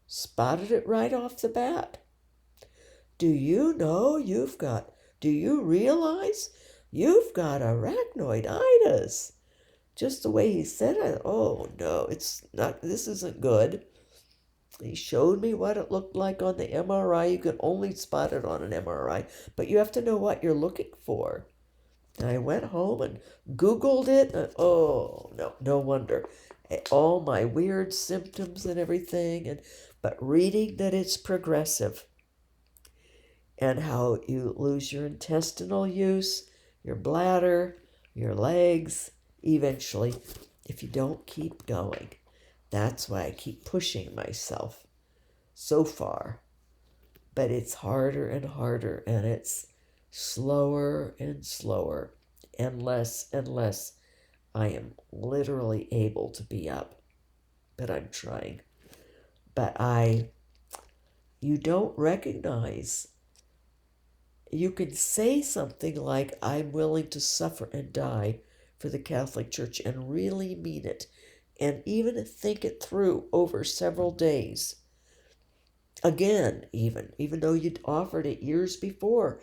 spotted it right off the bat. Do you realize you've got arachnoiditis? Just the way he said it, oh no, it's not, this isn't good. He showed me what it looked like on the MRI. You can only spot it on an MRI, but you have to know what you're looking for. And I went home and Googled it, and oh no, no wonder. All my weird symptoms and everything, but reading that it's progressive and how you lose your intestinal use, your bladder, your legs, eventually, if you don't keep going. That's why I keep pushing myself so far. But it's harder and harder, and it's slower and slower, and less I am literally able to be up. But I'm trying. But you don't recognize. You can say something like, I'm willing to suffer and die for the Catholic Church, and really mean it, and even think it through over several days. Again, even though you'd offered it years before,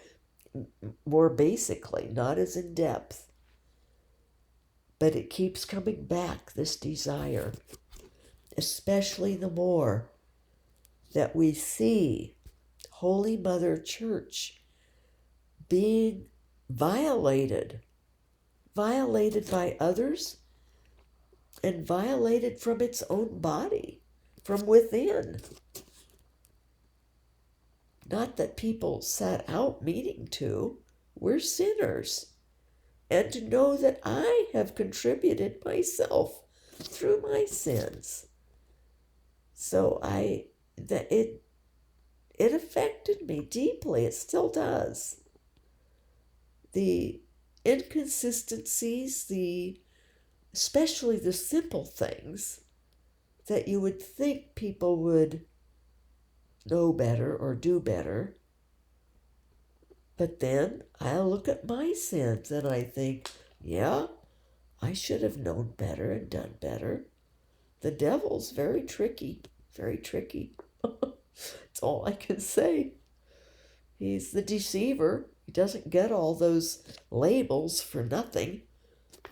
more basically, not as in depth. But it keeps coming back, this desire, especially the more that we see Holy Mother Church being violated by others, and violated from its own body, from within. Not that people set out meaning to. We're sinners. And to know that I have contributed myself through my sins. So it affected me deeply. It still does. The inconsistencies, especially the simple things that you would think people would know better or do better. But then I look at my sins and I think, yeah, I should have known better and done better. The devil's very tricky, very tricky. That's all I can say. He's the deceiver. He doesn't get all those labels for nothing.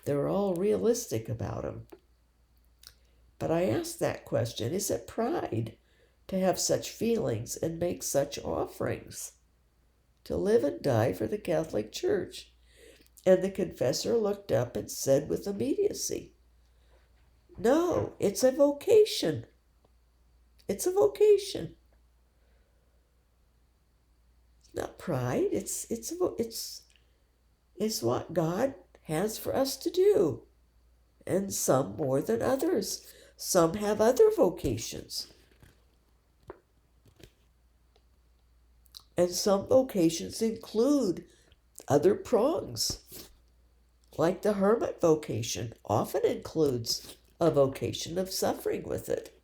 They're all realistic about him. But I ask that question, is it pride to have such feelings and make such offerings? To live and die for the Catholic Church? And the confessor looked up and said with immediacy, no, it's a vocation. It's a vocation. Not pride. It's what God has for us to do. And some more than others. Some have other vocations. And some vocations include other prongs. Like the hermit vocation often includes a vocation of suffering with it.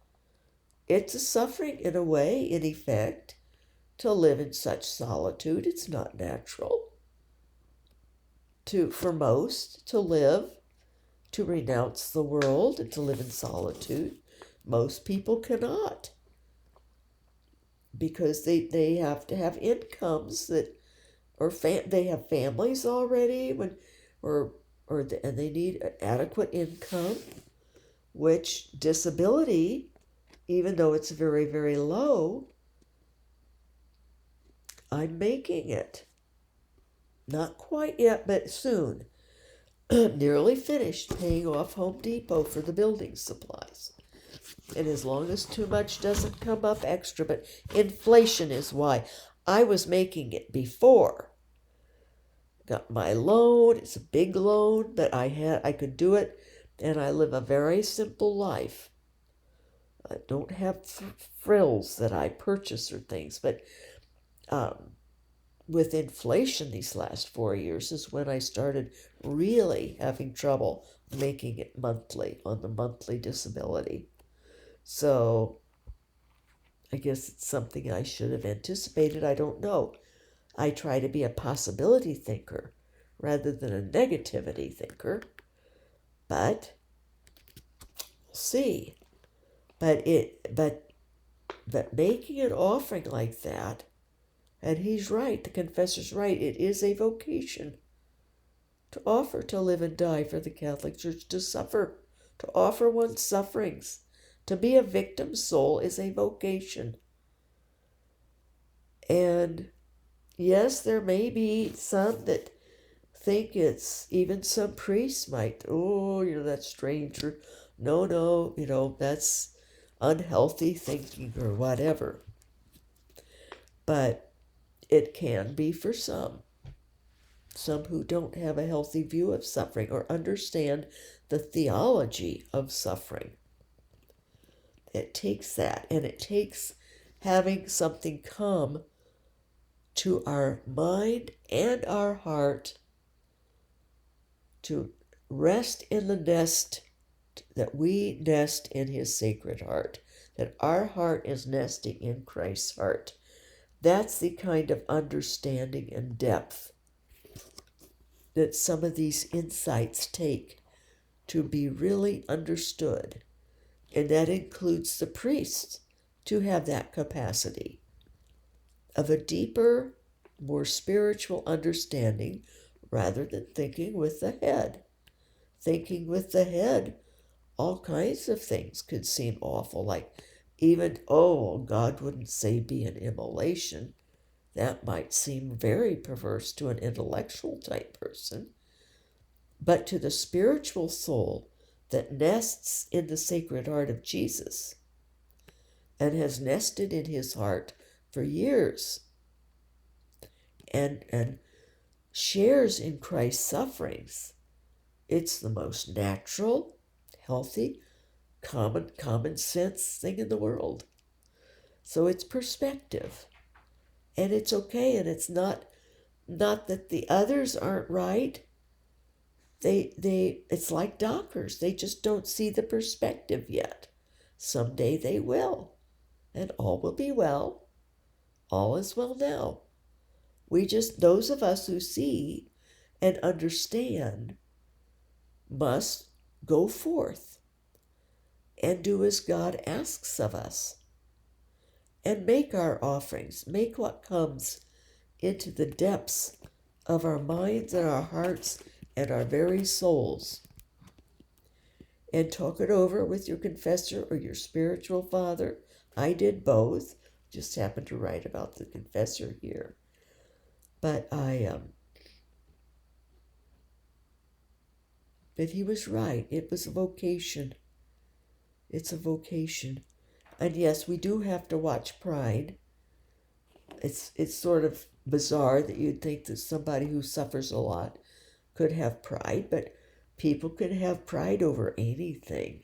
It's a suffering in a way, in effect, to live in such solitude. It's not natural. for most to live, to renounce the world and to live in solitude. Most people cannot, because they have to have incomes that, or they have families already, or and they need adequate income, which disability, even though it's very, very low, I'm making it. Not quite yet, but soon. Nearly finished paying off Home Depot for the building supplies. And as long as too much doesn't come up extra, but inflation is why. I was making it before. Got my loan, it's a big loan, but I could do it, and I live a very simple life. I don't have frills that I purchase or things, but with inflation these last 4 years is when I started really having trouble making it monthly on the monthly disability. So I guess it's something I should have anticipated. I don't know. I try to be a possibility thinker rather than a negativity thinker, but we'll see. But making an offering like that, and he's right, the confessor's right, it is a vocation to offer to live and die for the Catholic Church, to suffer, to offer one's sufferings. To be a victim soul is a vocation. And yes, there may be some that think it's, even some priests might, oh, that's strange, or no, that's unhealthy thinking or whatever. But it can be for some who don't have a healthy view of suffering or understand the theology of suffering. It takes that, and it takes having something come to our mind and our heart to rest in the nest that we nest in his sacred heart, that our heart is nesting in Christ's heart. That's the kind of understanding and depth that some of these insights take to be really understood. And that includes the priests to have that capacity of a deeper, more spiritual understanding rather than thinking with the head. Thinking with the head, all kinds of things could seem awful, like even, God wouldn't say be an immolation. That might seem very perverse to an intellectual type person. But to the spiritual soul that nests in the sacred heart of Jesus and has nested in his heart for years and shares in Christ's sufferings, it's the most natural, healthy, common sense thing in the world. So it's perspective, and it's okay, and it's not that the others aren't right. It's like doctors. They just don't see the perspective yet. Someday they will, and all will be well. All is well now. Those of us who see and understand must go forth and do as God asks of us and make our offerings, make what comes into the depths of our minds and our hearts and our very souls, and talk it over with your confessor or your spiritual father. I did both. Just happened to write about the confessor here. But but he was right. It was a vocation. It's a vocation. And yes, we do have to watch pride. It's sort of bizarre that you'd think that somebody who suffers a lot could have pride, but people can have pride over anything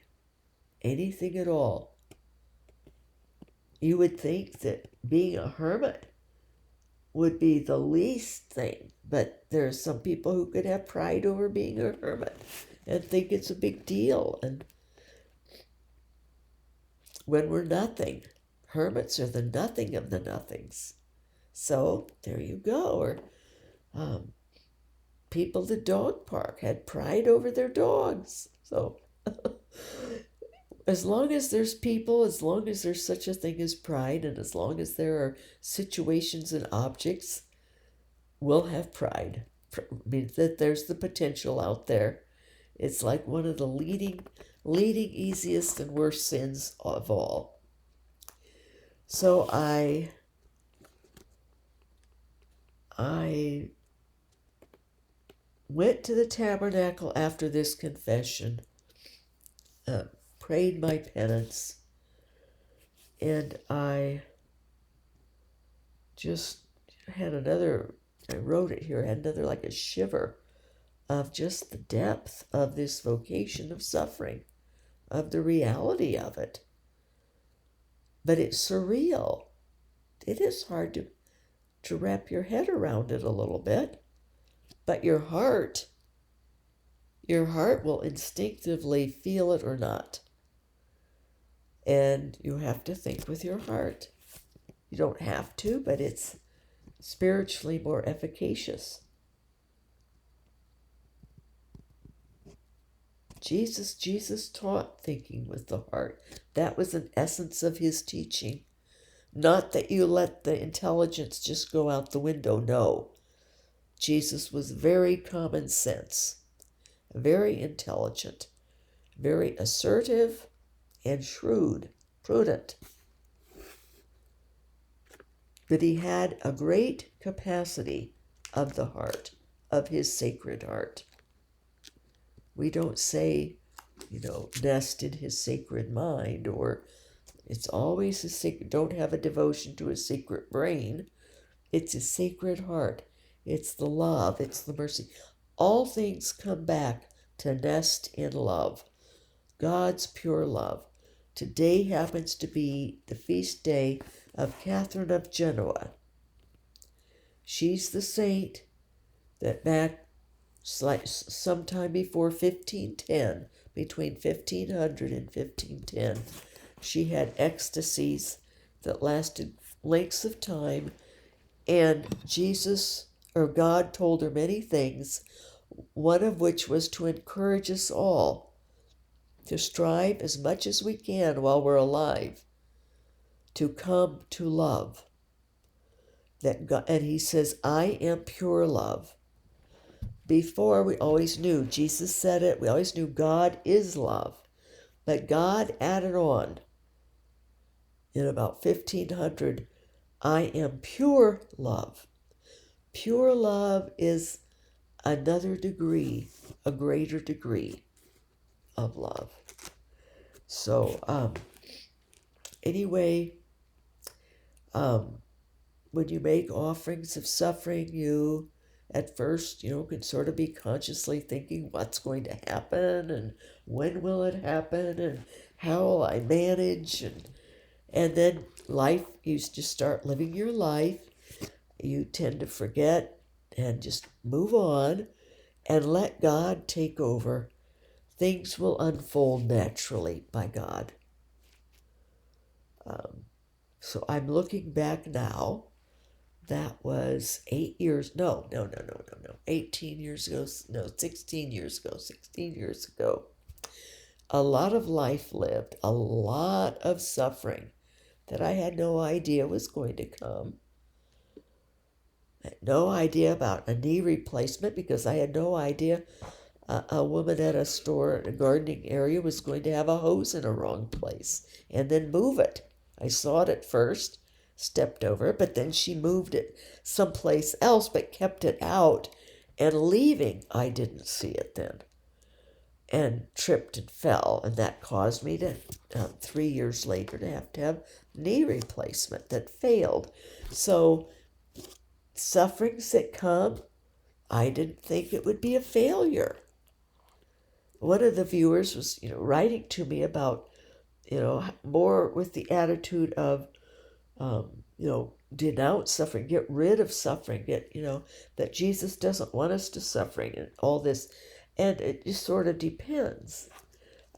at all. You would think that being a hermit would be the least thing, but there are some people who could have pride over being a hermit and think it's a big deal. And when we're nothing, hermits are the nothing of the nothings. So there you go. Or people at the dog park had pride over their dogs. So as long as there's people, as long as there's such a thing as pride, and as long as there are situations and objects, we'll have pride. I mean, that there's the potential out there. It's like one of the leading easiest and worst sins of all. So I went to the tabernacle after this confession, prayed my penance, and I just had another, I wrote it here, I had another like a shiver of just the depth of this vocation of suffering, of the reality of it. But it's surreal. It is hard to wrap your head around it a little bit. But your heart will instinctively feel it or not. And you have to think with your heart. You don't have to, but it's spiritually more efficacious. Jesus taught thinking with the heart. That was an essence of his teaching. Not that you let the intelligence just go out the window, no. Jesus was very common sense, very intelligent, very assertive, and shrewd, prudent. But he had a great capacity of the heart, of his sacred heart. We don't say, nest in his sacred mind, or it's always a sacred, don't have a devotion to his sacred brain. It's his sacred heart. It's the love, it's the mercy. All things come back to nest in love, God's pure love. Today happens to be the feast day of Catherine of Genoa. She's the saint that back sometime before 1510, between 1500 and 1510, she had ecstasies that lasted lengths of time, and God told her many things, one of which was to encourage us all to strive as much as we can while we're alive to come to love. That God, and he says, I am pure love. Before, we always knew, Jesus said it, we always knew God is love. But God added on in about 1500, I am pure love. Pure love is another degree, a greater degree of love. So, anyway, when you make offerings of suffering, you at first, can sort of be consciously thinking what's going to happen and when will it happen and how will I manage, and then life, you just start living your life. You tend to forget and just move on and let God take over. Things will unfold naturally by God. So I'm looking back now. That was 18 years ago, 16 years ago. A lot of life lived, a lot of suffering that I had no idea was going to come. I had no idea about a knee replacement because I had no idea a woman at a store in a gardening area was going to have a hose in a wrong place and then move it. I saw it at first, stepped over it, but then she moved it someplace else but kept it out, and leaving, I didn't see it then, and tripped and fell, and that caused me to 3 years later to have knee replacement that failed. So sufferings that come, I didn't think it would be a failure. One of the viewers was writing to me about more with the attitude of denounce suffering, get rid of suffering, that Jesus doesn't want us to suffering and all this. And it just sort of depends.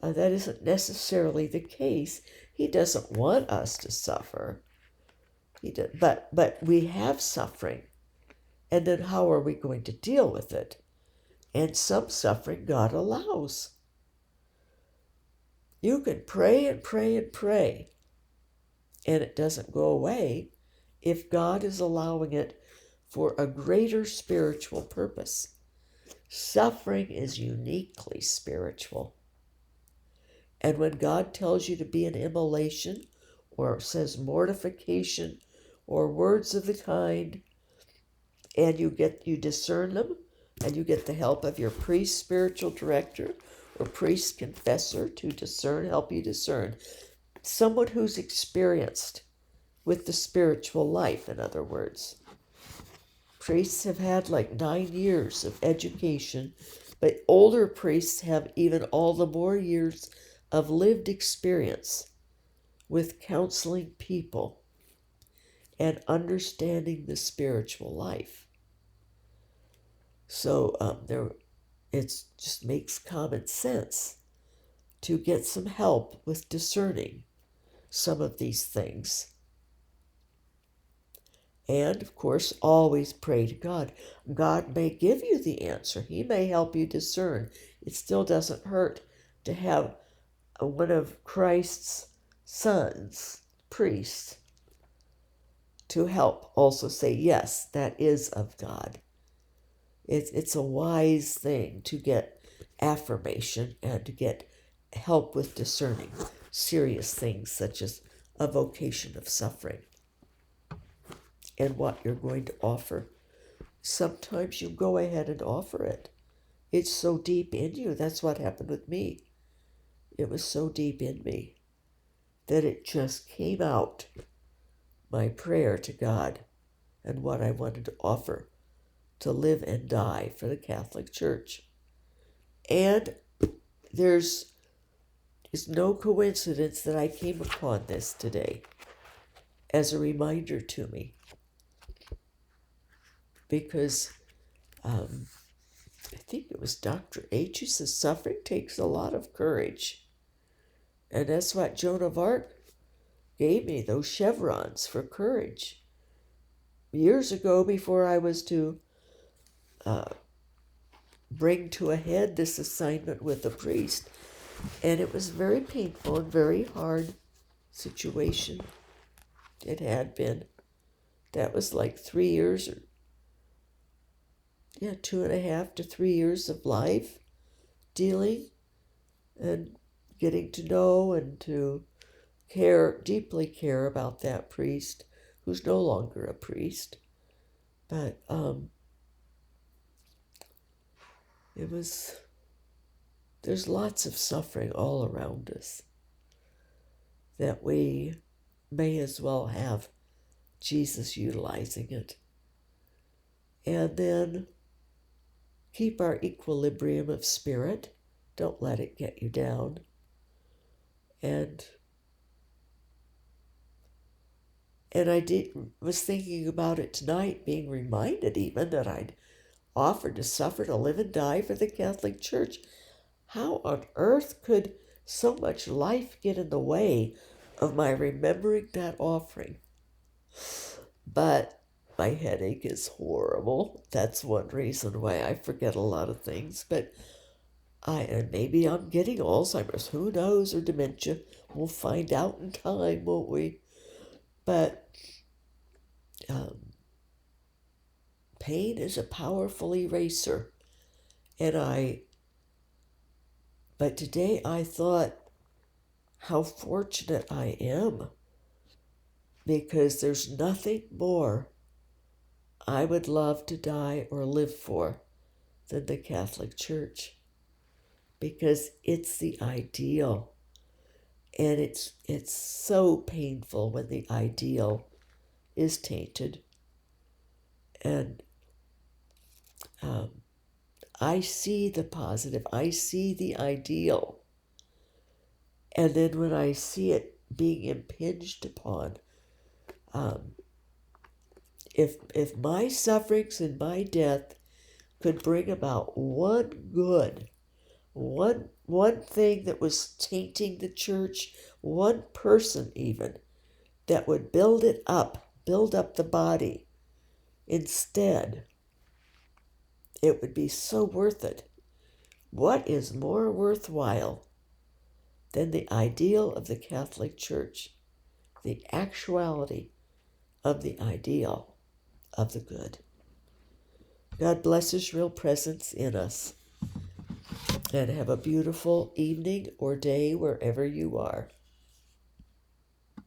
That isn't necessarily the case. He doesn't want us to suffer. But we have suffering. And then how are we going to deal with it? And some suffering God allows. You can pray and pray and pray, and it doesn't go away if God is allowing it for a greater spiritual purpose. Suffering is uniquely spiritual. And when God tells you to be an immolation, or says mortification, or words of the kind, and you discern them, and you get the help of your priest, spiritual director, or priest confessor to help you discern. Someone who's experienced with the spiritual life, in other words. Priests have had like 9 years of education, but older priests have even all the more years of lived experience with counseling people and understanding the spiritual life. So it just makes common sense to get some help with discerning some of these things. And, of course, always pray to God. God may give you the answer. He may help you discern. It still doesn't hurt to have one of Christ's sons, priests, to help also say, yes, that is of God. It's a wise thing to get affirmation and to get help with discerning serious things such as a vocation of suffering and what you're going to offer. Sometimes you go ahead and offer it. It's so deep in you. That's what happened with me. It was so deep in me that it just came out, my prayer to God and what I wanted to offer to live and die for the Catholic Church. And it's no coincidence that I came upon this today as a reminder to me, because I think it was Dr. H who says suffering takes a lot of courage. And that's what Joan of Arc gave me, those chevrons for courage. Years ago, before I was to bring to a head this assignment with a priest, and it was very painful and very hard situation. It had been. That was like 3 years, or 2.5 to 3 years of life dealing and getting to know and to deeply care about that priest who's no longer a priest. But there's lots of suffering all around us that we may as well have Jesus utilizing it. And then keep our equilibrium of spirit. Don't let it get you down. And I was thinking about it tonight, being reminded even that I'd offered to suffer, to live and die for the Catholic Church. How on earth could so much life get in the way of my remembering that offering? But my headache is horrible. That's one reason why I forget a lot of things. But and maybe I'm getting Alzheimer's, who knows, or dementia. We'll find out in time, won't we? But pain is a powerful eraser. But today I thought how fortunate I am, because there's nothing more I would love to die or live for than the Catholic Church, because it's the ideal. And it's so painful when the ideal is tainted. And I see the positive. I see the ideal. And then when I see it being impinged upon, if my sufferings and my death could bring about one good, one thing that was tainting the church, one person even, that would build up the body instead, it would be so worth it. What is more worthwhile than the ideal of the Catholic Church, the actuality of the ideal of the good? God bless His real presence in us. And have a beautiful evening or day wherever you are.